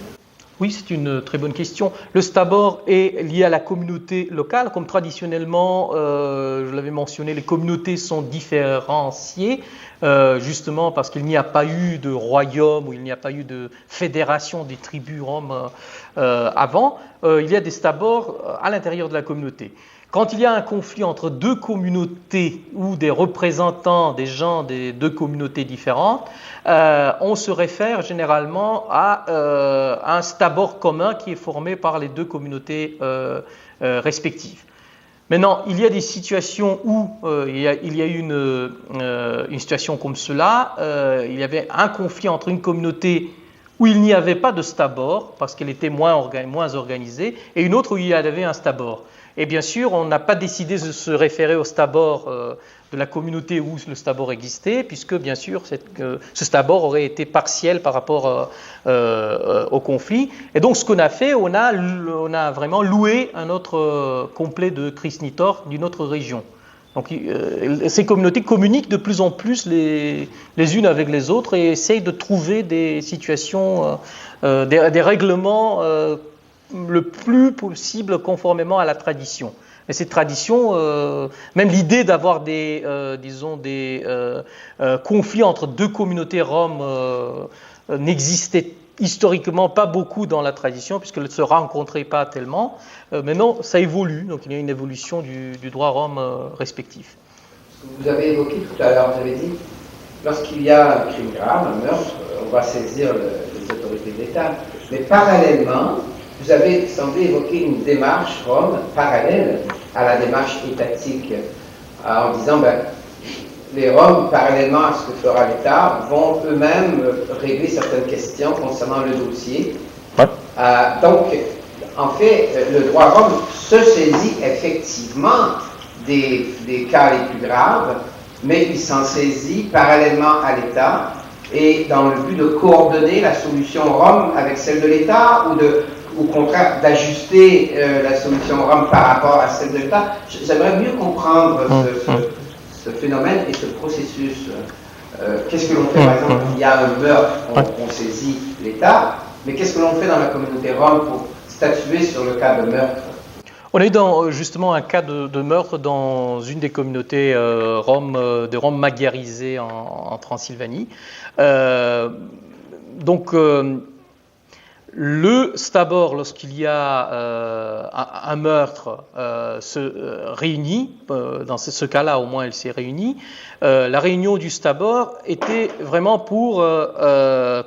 Oui, c'est une très bonne question. Le Stabor est lié à la communauté locale, comme traditionnellement, je l'avais mentionné, les communautés sont différenciées, justement parce qu'il n'y a pas eu de royaume ou il n'y a pas eu de fédération des tribus roms avant. Il y a des Stabors à l'intérieur de la communauté. quand il y a un conflit entre deux communautés ou des représentants des gens des deux communautés différentes, on se réfère généralement à un stabor commun qui est formé par les deux communautés respectives. Maintenant, il y a des situations où il y a eu une situation comme cela, il y avait un conflit entre une communauté où il n'y avait pas de stabor, parce qu'elle était moins organisée, et une autre où il y avait un stabor. Et bien sûr, on n'a pas décidé de se référer au stabor de la communauté où le stabor existait, puisque bien sûr, ce stabor aurait été partiel par rapport au conflit. Et donc, ce qu'on a fait, on a vraiment loué un autre complet de Kristnitor d'une autre région. Donc, ces communautés communiquent de plus en plus les unes avec les autres et essayent de trouver des situations, des règlements le plus possible conformément à la tradition. Mais cette tradition, même l'idée d'avoir des conflits entre deux communautés roms n'existait historiquement pas beaucoup dans la tradition, puisqu'elles ne se rencontraient pas tellement. Maintenant, ça évolue, donc il y a une évolution du droit rom respectif. Vous avez évoqué tout à l'heure, vous avez dit, lorsqu'il y a un crime grave, un meurtre, on va saisir les autorités de l'État. Mais parallèlement, vous avez semblé évoquer une démarche rom parallèle à la démarche étatique, en disant, les Roms, parallèlement à ce que fera l'État, vont eux-mêmes régler certaines questions concernant le dossier. Ouais. Donc, en fait, le droit rom se saisit effectivement des cas les plus graves, mais il s'en saisit parallèlement à l'État et dans le but de coordonner la solution rom avec celle de l'État ou au contraire d'ajuster la solution rom par rapport à celle de l'État. J'aimerais mieux comprendre ce phénomène et ce processus. Qu'est-ce que l'on fait, par exemple, il y a un meurtre, on saisit l'État, mais qu'est-ce que l'on fait dans la communauté rom pour statuer sur le cas de meurtre? On a eu justement un cas de meurtre dans une des communautés de Roms magyarisés en Transylvanie. Le stabor, lorsqu'il y a un meurtre, se réunit, dans ce cas-là au moins elle s'est réunie. La réunion du stabor était vraiment pour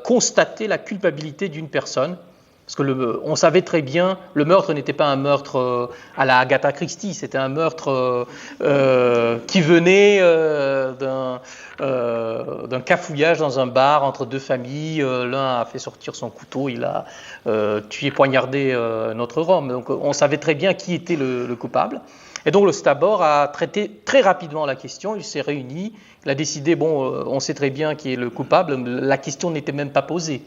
constater la culpabilité d'une personne. Parce que on savait très bien, le meurtre n'était pas un meurtre à la Agatha Christie, c'était un meurtre qui venait d'un cafouillage dans un bar entre deux familles. L'un a fait sortir son couteau, il a tué, poignardé notre Rom. Donc on savait très bien qui était le coupable. Et donc le stabor a traité très rapidement la question, il s'est réuni, il a décidé, on sait très bien qui est le coupable, la question n'était même pas posée.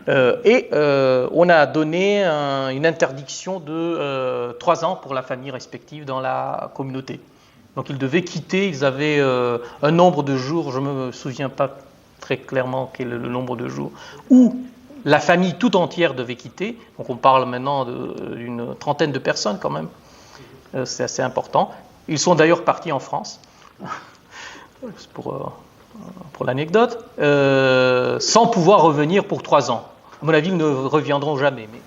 On a donné une interdiction de 3 ans pour la famille respective dans la communauté. Donc ils devaient quitter, ils avaient un nombre de jours, je ne me souviens pas très clairement quel est le nombre de jours, où la famille tout entière devait quitter. Donc on parle maintenant d'une trentaine de personnes quand même. C'est assez important. Ils sont d'ailleurs partis en France, pour l'anecdote, sans pouvoir revenir pour 3 ans. À mon avis, ils ne reviendront jamais. Mais...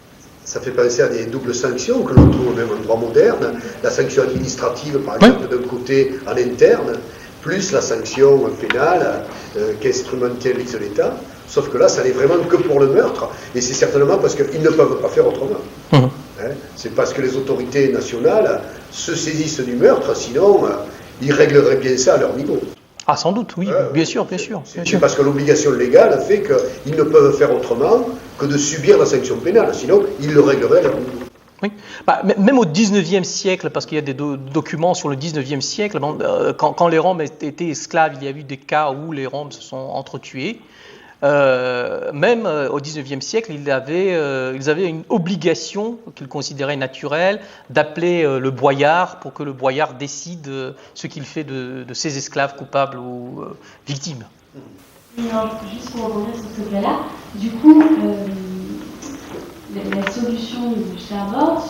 Ça fait penser à des doubles sanctions que l'on trouve même en droit moderne. La sanction administrative, par exemple, d'un côté en interne, plus la sanction pénale qu'instrumentalise l'État. Sauf que là, ça n'est vraiment que pour le meurtre. Et c'est certainement parce qu'ils ne peuvent pas faire autrement. C'est parce que les autorités nationales se saisissent du meurtre, sinon ils régleraient bien ça à leur niveau. Ah, sans doute, oui, bien sûr. C'est parce que l'obligation légale fait qu'ils ne peuvent faire autrement que de subir la sanction pénale, sinon ils le régleraient à leur niveau. Oui. Même au XIXe siècle, parce qu'il y a des documents sur le XIXe siècle, quand les Roms étaient esclaves, il y a eu des cas où les Roms se sont entretués. Même au XIXe siècle, ils avaient une obligation qu'ils considéraient naturelle d'appeler le boyard pour que le boyard décide ce qu'il fait de ses esclaves coupables ou victimes. Juste pour rebondir sur ce cas-là, du coup, la solution du Stabor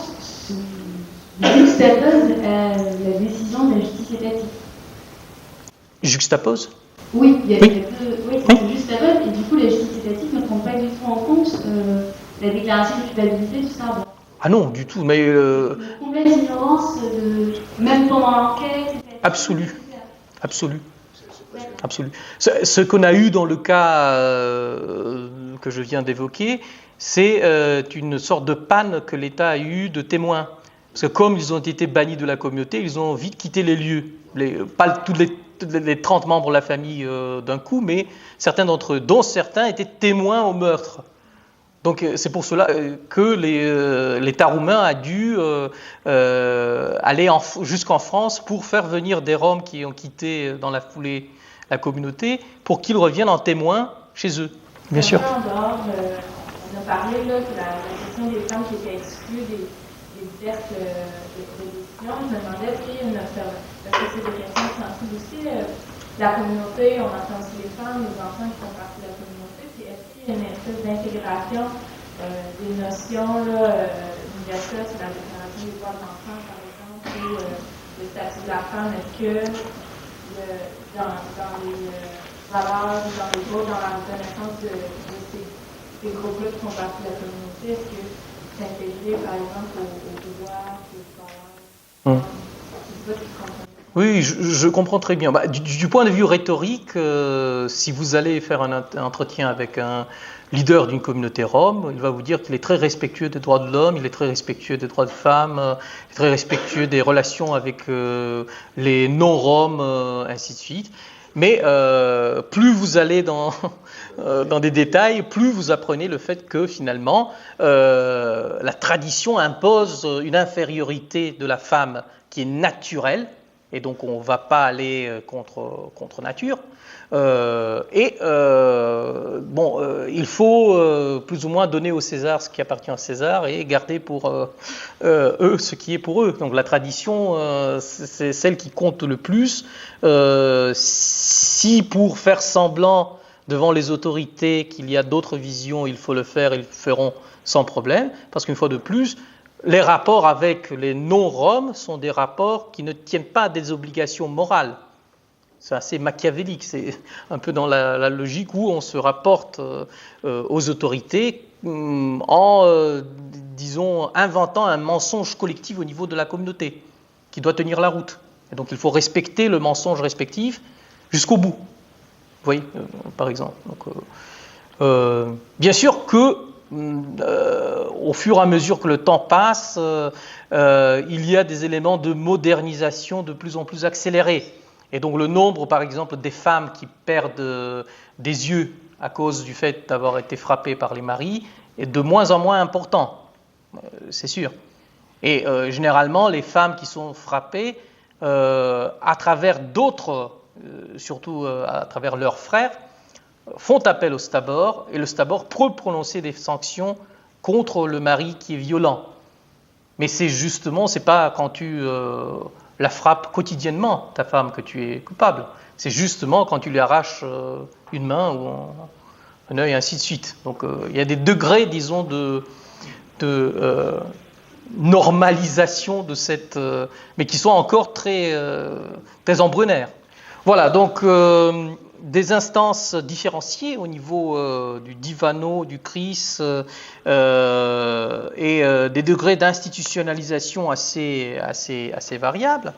juxtapose la décision de la justice étatique. Juxtapose ? Oui, il y a juxtapose, et du coup, la justice étatique ne prend pas du tout en compte la déclaration de culpabilité du Stabor. Ah non, du tout, mais... Une complète ignorance, même pendant l'enquête. Absolue. Ce qu'on a eu dans le cas que je viens d'évoquer, c'est une sorte de panne que l'État a eu de témoins. Parce que comme ils ont été bannis de la communauté, ils ont vite quitté les lieux. Pas tous les 30 membres de la famille d'un coup, mais certains d'entre eux, dont certains étaient témoins au meurtre. Donc c'est pour cela que l'État roumain a dû aller jusqu'en France pour faire venir des Roms qui ont quitté dans la foulée la communauté, pour qu'ils reviennent en témoin chez eux. Bien sûr. En dehors, on a parlé là, de la question des femmes qui étaient exclues des diverses décisions. Je me demandais s'il y a une observation, parce que c'est des questions sensibles aussi. La communauté, on entend aussi les femmes, les enfants qui font partie de la communauté. Puis est-ce qu'il y a une espèce d'intégration des notions universelles sur la déclaration des droits de l'enfant, par exemple, ou le statut de la femme? Est-ce que dans les valeurs, dans les groupes, dans la reconnaissance de ces groupes-là qui font partie de la communauté, est-ce que c'est intégré, par exemple, au pouvoir, au pouvoir? Oui, je comprends très bien. Du point de vue rhétorique, si vous allez faire un entretien avec un leader d'une communauté rome, il va vous dire qu'il est très respectueux des droits de l'homme, il est très respectueux des droits de femmes, il est très respectueux des relations avec les non-roms, ainsi de suite. Mais plus vous allez dans des détails, plus vous apprenez le fait que finalement, la tradition impose une infériorité de la femme qui est naturelle, et donc on ne va pas aller contre nature. Il faut plus ou moins donner au César ce qui appartient à César et garder pour eux ce qui est pour eux. Donc la tradition, c'est celle qui compte le plus. Si pour faire semblant devant les autorités qu'il y a d'autres visions, il faut le faire, ils le feront sans problème, parce qu'une fois de plus, les rapports avec les non-roms sont des rapports qui ne tiennent pas à des obligations morales. C'est assez machiavélique, c'est un peu dans la logique où on se rapporte aux autorités en, disons, inventant un mensonge collectif au niveau de la communauté qui doit tenir la route. Et donc il faut respecter le mensonge respectif jusqu'au bout. Vous voyez, par exemple. Donc, bien sûr que au fur et à mesure que le temps passe, il y a des éléments de modernisation de plus en plus accélérés. Et donc le nombre, par exemple, des femmes qui perdent des yeux à cause du fait d'avoir été frappées par les maris est de moins en moins important, c'est sûr. Et généralement, les femmes qui sont frappées, à travers d'autres, surtout à travers leurs frères, font appel au stabor, et le stabor peut prononcer des sanctions contre le mari qui est violent. Mais c'est justement, c'est pas quand tu la frappes quotidiennement, ta femme, que tu es coupable. C'est justement quand tu lui arraches une main ou un œil, ainsi de suite. Donc il y a des degrés, disons, de normalisation de cette... mais qui sont encore très embryonnaires. Voilà, donc des instances différenciées au niveau du divano, du CRIS, et des degrés d'institutionnalisation assez variables.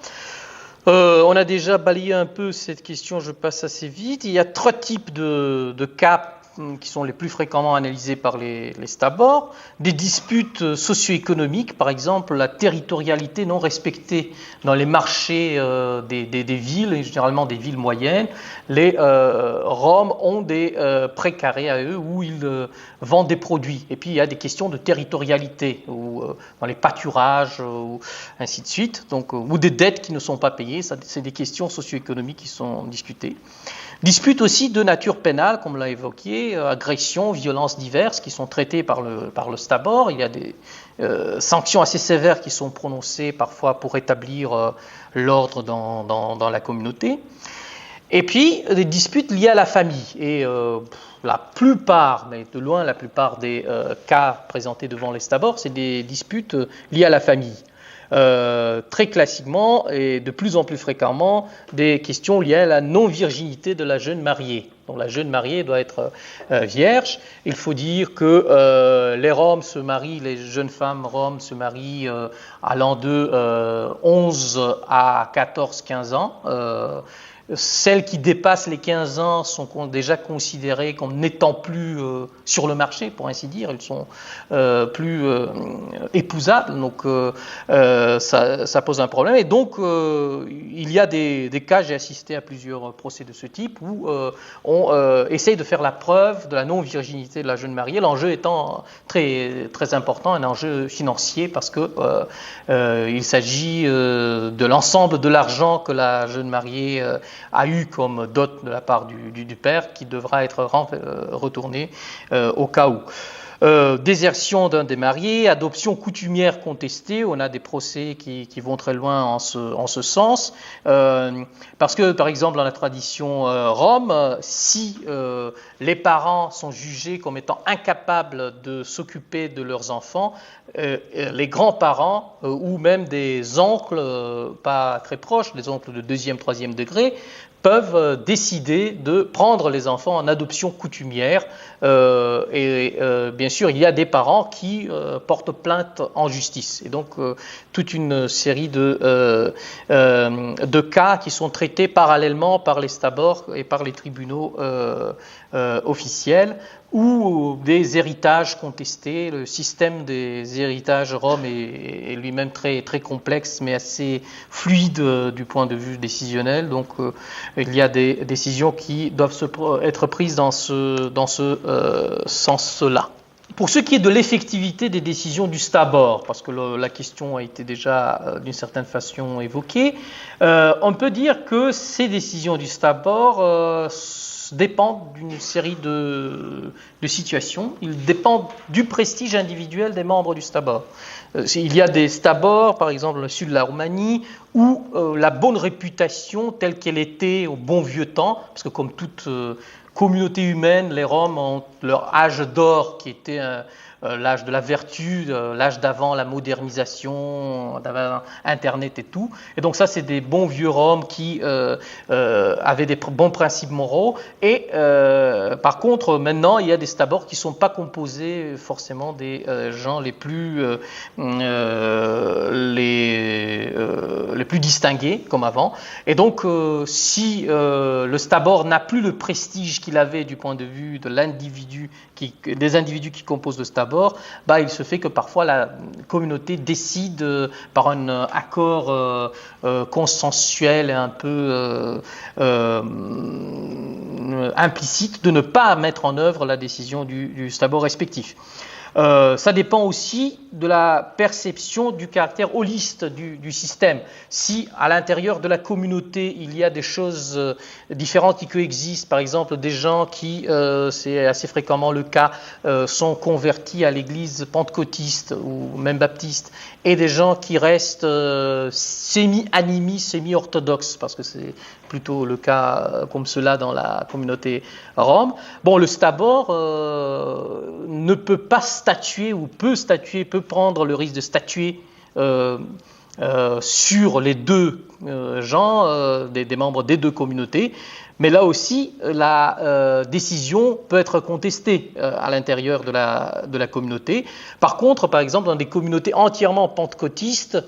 On a déjà balayé un peu cette question, je passe assez vite. Il y a 3 types de cas qui sont les plus fréquemment analysés par les stabors. Des disputes socio-économiques, par exemple la territorialité non respectée dans les marchés des villes, et généralement des villes moyennes. Les Roms ont des précarés à eux où ils vendent des produits. Et puis il y a des questions de territorialité, dans les pâturages, ou ainsi de suite, donc, ou des dettes qui ne sont pas payées. Ça, c'est des questions socio-économiques qui sont discutées. Disputes aussi de nature pénale, comme on l'a évoqué, agressions, violences diverses qui sont traitées par le stabor. Il y a des sanctions assez sévères qui sont prononcées parfois pour établir l'ordre dans la communauté. Et puis, des disputes liées à la famille. Et la plupart, mais de loin la plupart des cas présentés devant les stabors, c'est des disputes liées à la famille. Très classiquement et de plus en plus fréquemment des questions liées à la non-virginité de la jeune mariée. Donc la jeune mariée doit être vierge. Il faut dire que les Roms se marient, les jeunes femmes roms se marient allant de 11 à 14-15 ans. Celles qui dépassent les 15 ans sont déjà considérées comme n'étant plus sur le marché, pour ainsi dire. Elles sont plus épousables, donc ça pose un problème. Et donc, il y a des cas, j'ai assisté à plusieurs procès de ce type, où on essaye de faire la preuve de la non-virginité de la jeune mariée, l'enjeu étant très, très important, un enjeu financier, parce que il s'agit de l'ensemble de l'argent que la jeune mariée a eu comme dot de la part du père, qui devra être retourné au cas où. Désertion d'un des mariés, adoption coutumière contestée, on a des procès qui vont très loin en ce sens, parce que par exemple dans la tradition rome, si les parents sont jugés comme étant incapables de s'occuper de leurs enfants, les grands-parents ou même des oncles pas très proches, des oncles de 2e, 3e degré, peuvent décider de prendre les enfants en adoption coutumière. Bien sûr, il y a des parents qui portent plainte en justice. Et donc, toute une série de cas qui sont traités parallèlement par les stabors et par les tribunaux officiels, ou des héritages contestés. Le système des héritages roms est lui-même très, très complexe, mais assez fluide du point de vue décisionnel. Donc, il y a des décisions qui doivent être prises dans ce sens-là. Pour ce qui est de l'effectivité des décisions du stabor, parce que la question a été déjà d'une certaine façon évoquée, on peut dire que ces décisions du stabor dépendent d'une série de situations. Ils dépendent du prestige individuel des membres du stabor. Il y a des stabors, par exemple dans le sud de la Roumanie, où la bonne réputation telle qu'elle était au bon vieux temps, parce que comme toute communauté humaine, les Roms ont leur âge d'or qui était l'âge de la vertu, l'âge d'avant la modernisation, d'avant Internet et tout. Et donc ça, c'est des bons vieux Roms qui avaient des bons principes moraux. Et par contre, maintenant, il y a des stabors qui ne sont pas composés forcément des gens les plus distingués comme avant. Et donc, si le stabor n'a plus le prestige qu'il avait du point de vue de l'individu, des individus qui composent le stabor, il se fait que parfois la communauté décide par un accord consensuel et un peu implicite de ne pas mettre en œuvre la décision du stabor respectif. Ça dépend aussi de la perception du caractère holiste du système. Si à l'intérieur de la communauté il y a des choses différentes qui coexistent, par exemple des gens qui, c'est assez fréquemment le cas, sont convertis à l'église pentecôtiste ou même baptiste, et des gens qui restent semi-animistes, semi-orthodoxes, parce que c'est plutôt le cas comme cela dans la communauté rome. Bon, le stabor ne peut pas statuer ou peut prendre le risque de statuer sur les deux gens, des membres des deux communautés, mais là aussi la décision peut être contestée à l'intérieur de la communauté. Par contre, par exemple, dans des communautés entièrement pentecôtistes,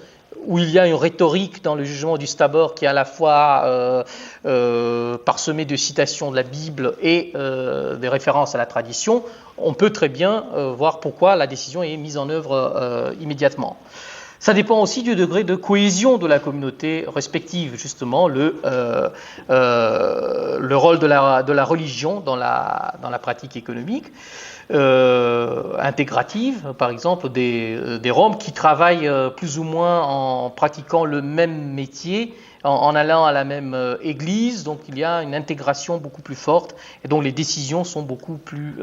où il y a une rhétorique dans le jugement du stabor qui est à la fois parsemée de citations de la Bible et des références à la tradition, on peut très bien voir pourquoi la décision est mise en œuvre immédiatement. Ça dépend aussi du degré de cohésion de la communauté respective, justement, le rôle de la religion dans la pratique économique. Intégrative, par exemple, des Roms qui travaillent plus ou moins en pratiquant le même métier, en allant à la même église, donc il y a une intégration beaucoup plus forte, et donc les décisions sont beaucoup plus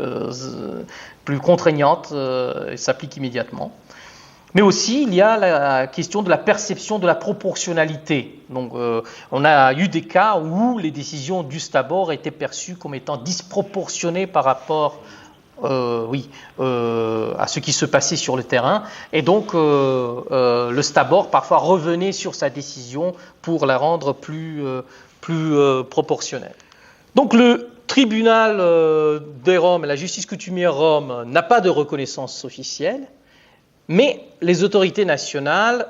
contraignantes et s'appliquent immédiatement. Mais aussi, il y a la question de la perception de la proportionnalité. Donc, on a eu des cas où les décisions du stabor étaient perçues comme étant disproportionnées par rapport à ce qui se passait sur le terrain. Et donc, le stabor parfois revenait sur sa décision pour la rendre plus proportionnelle. Donc, le tribunal des Roms, la justice coutumière Rome, n'a pas de reconnaissance officielle, mais les autorités nationales,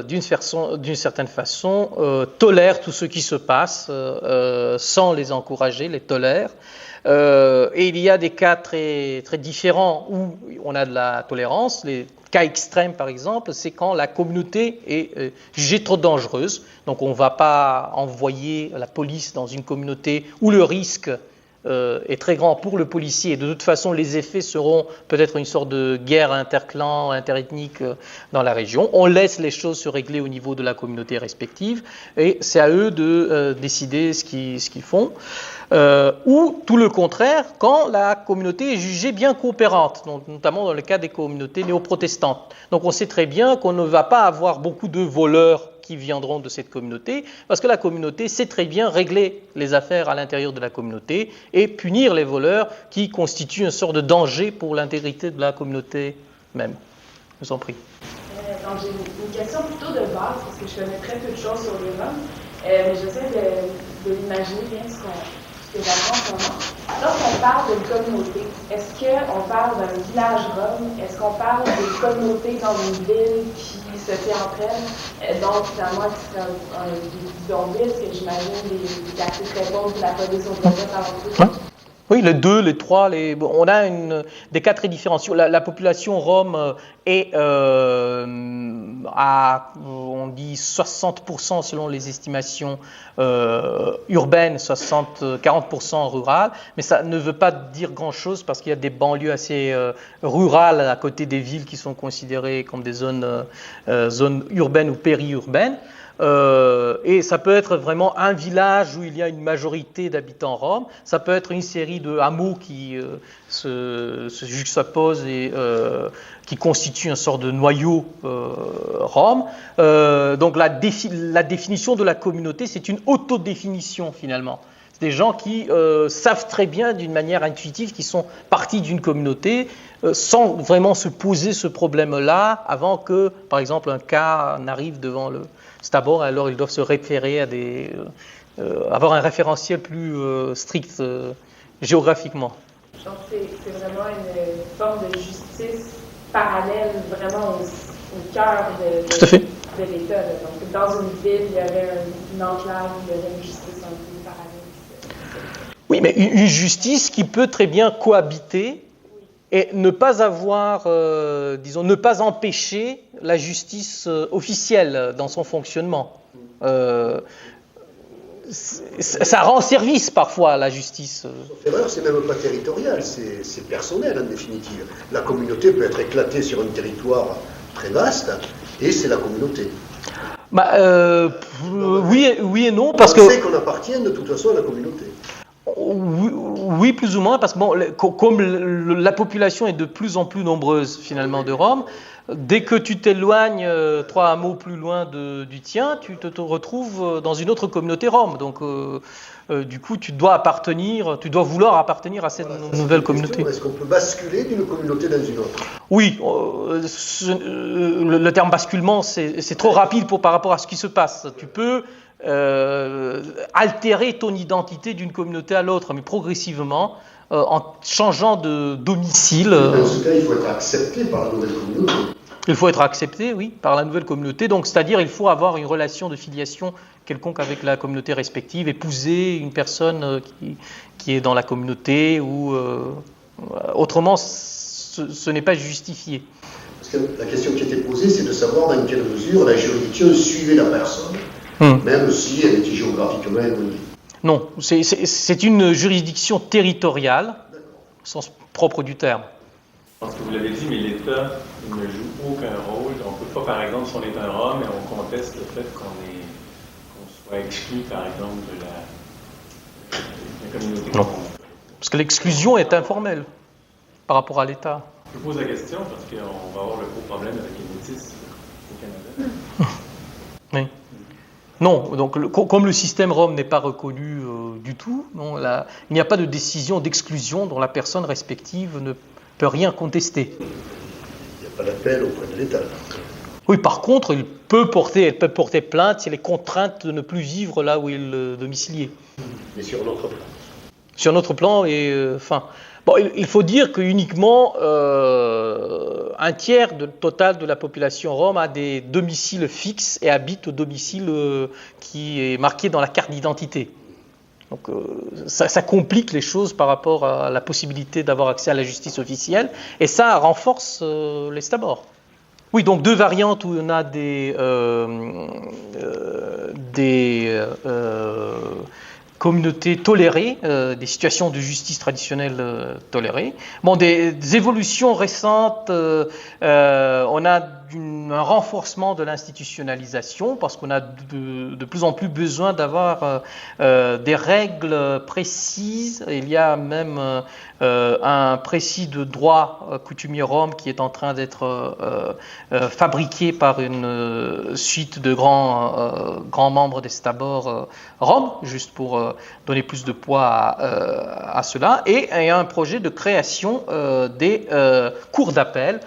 d'une certaine façon, tolèrent tout ce qui se passe sans les encourager, les tolèrent. Et il y a des cas très, très différents où on a de la tolérance. Les cas extrêmes, par exemple, c'est quand la communauté est jugée trop dangereuse. Donc on ne va pas envoyer la police dans une communauté où le risque est très grand pour le policier. Et de toute façon, les effets seront peut-être une sorte de guerre interclan, interethnique dans la région. On laisse les choses se régler au niveau de la communauté respective et c'est à eux de décider ce qu'ils font. Ou tout le contraire, quand la communauté est jugée bien coopérante, donc, notamment dans le cas des communautés néo-protestantes. Donc on sait très bien qu'on ne va pas avoir beaucoup de voleurs qui viendront de cette communauté, parce que la communauté sait très bien régler les affaires à l'intérieur de la communauté et punir les voleurs qui constituent une sorte de danger pour l'intégrité de la communauté même. Je vous en prie. Donc j'ai une question plutôt de base, parce que je connais très peu de choses sur les Roms, mais j'essaie de l'imaginer bien ce que j'apprends en ce moment. Lorsqu'on parle d'une communauté, est-ce qu'on parle d'un village Rome? Est-ce qu'on parle d'une communauté dans une ville qui se fait entre elles? Donc, finalement, c'est des bidonvilles, parce que j'imagine des quartiers très pauvres où la police au projet, ça va tout. Oui, les deux, les trois, on a des cas très différents. La population Rome est à, on dit 60% selon les estimations urbaines, 40% rurales, mais ça ne veut pas dire grand-chose parce qu'il y a des banlieues assez rurales à côté des villes qui sont considérées comme des zones urbaines ou périurbaines. Et ça peut être vraiment un village où il y a une majorité d'habitants roms, ça peut être une série de hameaux qui se juxtaposent et qui constituent une sorte de noyau rom. Donc la définition de la communauté, c'est une autodéfinition finalement. C'est des gens qui savent très bien d'une manière intuitive qu'ils sont partis d'une communauté sans vraiment se poser ce problème-là avant que, par exemple, un cas n'arrive devant le Stabor, alors ils doivent se référer à avoir un référentiel plus strict géographiquement. Donc c'est vraiment une forme de justice parallèle, vraiment au cœur de l'État. Donc dans une ville, il y aurait une enclave, il y aurait une justice un peu parallèle. Oui, mais une justice qui peut très bien cohabiter et ne pas avoir, ne pas empêcher la justice officielle dans son fonctionnement. Ça rend service parfois à la justice. Sauf erreur, c'est même pas territorial, c'est personnel en définitive. La communauté peut être éclatée sur un territoire très vaste et c'est la communauté. Oui et non, parce que... On sait qu'on appartient de toute façon à la communauté. Oui, plus ou moins, parce que comme la population est de plus en plus nombreuse finalement de Roms, dès que tu t'éloignes 3 hameaux plus loin du tien, tu te retrouves dans une autre communauté Rom. Donc du coup, tu dois vouloir appartenir à cette nouvelle communauté. Est-ce qu'on peut basculer d'une communauté dans une autre? Oui, le terme basculement, c'est trop rapide par rapport à ce qui se passe. Tu peux altérer ton identité d'une communauté à l'autre, mais progressivement, en changeant de domicile. Dans ce cas, il faut être accepté par la nouvelle communauté. Il faut être accepté, oui, par la nouvelle communauté. Donc, c'est-à-dire, il faut avoir une relation de filiation quelconque avec la communauté respective, épouser une personne qui est dans la communauté, ou autrement, ce n'est pas justifié. Parce que la question qui était posée, c'est de savoir dans quelle mesure la juridiction suivait la personne. Même si elle était géographiquement éloignée. Non, c'est une juridiction territoriale, au sens propre du terme. Je pense que vous l'avez dit, mais l'État ne joue aucun rôle. On ne peut pas, par exemple, si on est un Rom et on conteste le fait qu'on soit exclu, par exemple, de la communauté. Non, parce que l'exclusion est informelle par rapport à l'État. Je pose la question parce qu'on va avoir le gros problème avec les métis au Canada. Oui. Non, donc comme le système Rom n'est pas reconnu du tout, il n'y a pas de décision d'exclusion dont la personne respective ne peut rien contester. Il n'y a pas d'appel auprès de l'État. Oui, par contre, elle peut porter plainte si elle est contrainte de ne plus vivre là où elle est domiciliée. Mais sur notre plan. sur notre plan. Il faut dire que uniquement un tiers total de la population rome a des domiciles fixes et habite au domicile qui est marqué dans la carte d'identité. Donc ça complique les choses par rapport à la possibilité d'avoir accès à la justice officielle, et ça renforce les stabors. Oui, donc deux variantes où on a des communautés tolérées, des situations de justice traditionnelle tolérées. Bon, des évolutions récentes, on a un renforcement de l'institutionnalisation parce qu'on a de plus en plus besoin d'avoir des règles précises. Il y a même un précis de droit coutumier rome qui est en train d'être fabriqué par une suite de grands membres des stabors rome, juste pour donner plus de poids à cela. Et il y a un projet de création des cours d'appel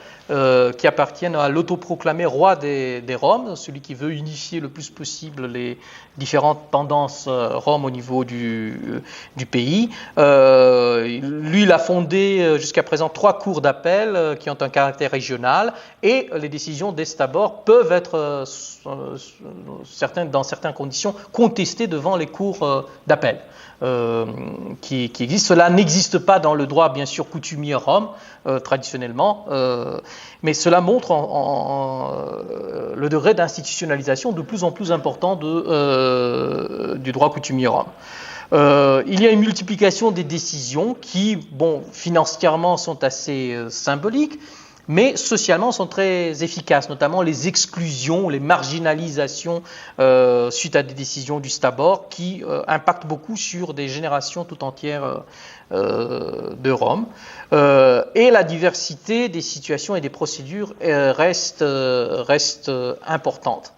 qui appartiennent à l'autoproclamé roi des Roms, celui qui veut unifier le plus possible les différentes tendances roms au niveau du pays. Lui, il a fondé jusqu'à présent 3 cours d'appel qui ont un caractère régional, et les décisions des stabors peuvent être, dans certaines conditions, contestées devant les cours d'appel. Qui existe. Cela n'existe pas dans le droit, bien sûr, coutumier rome, traditionnellement, mais cela montre le degré d'institutionnalisation de plus en plus important du droit coutumier rome. Il y a une multiplication des décisions qui, financièrement, sont assez symboliques, mais socialement sont très efficaces, notamment les exclusions, les marginalisations suite à des décisions du stabor qui impactent beaucoup sur des générations tout entières de Roms. Et la diversité des situations et des procédures reste importante.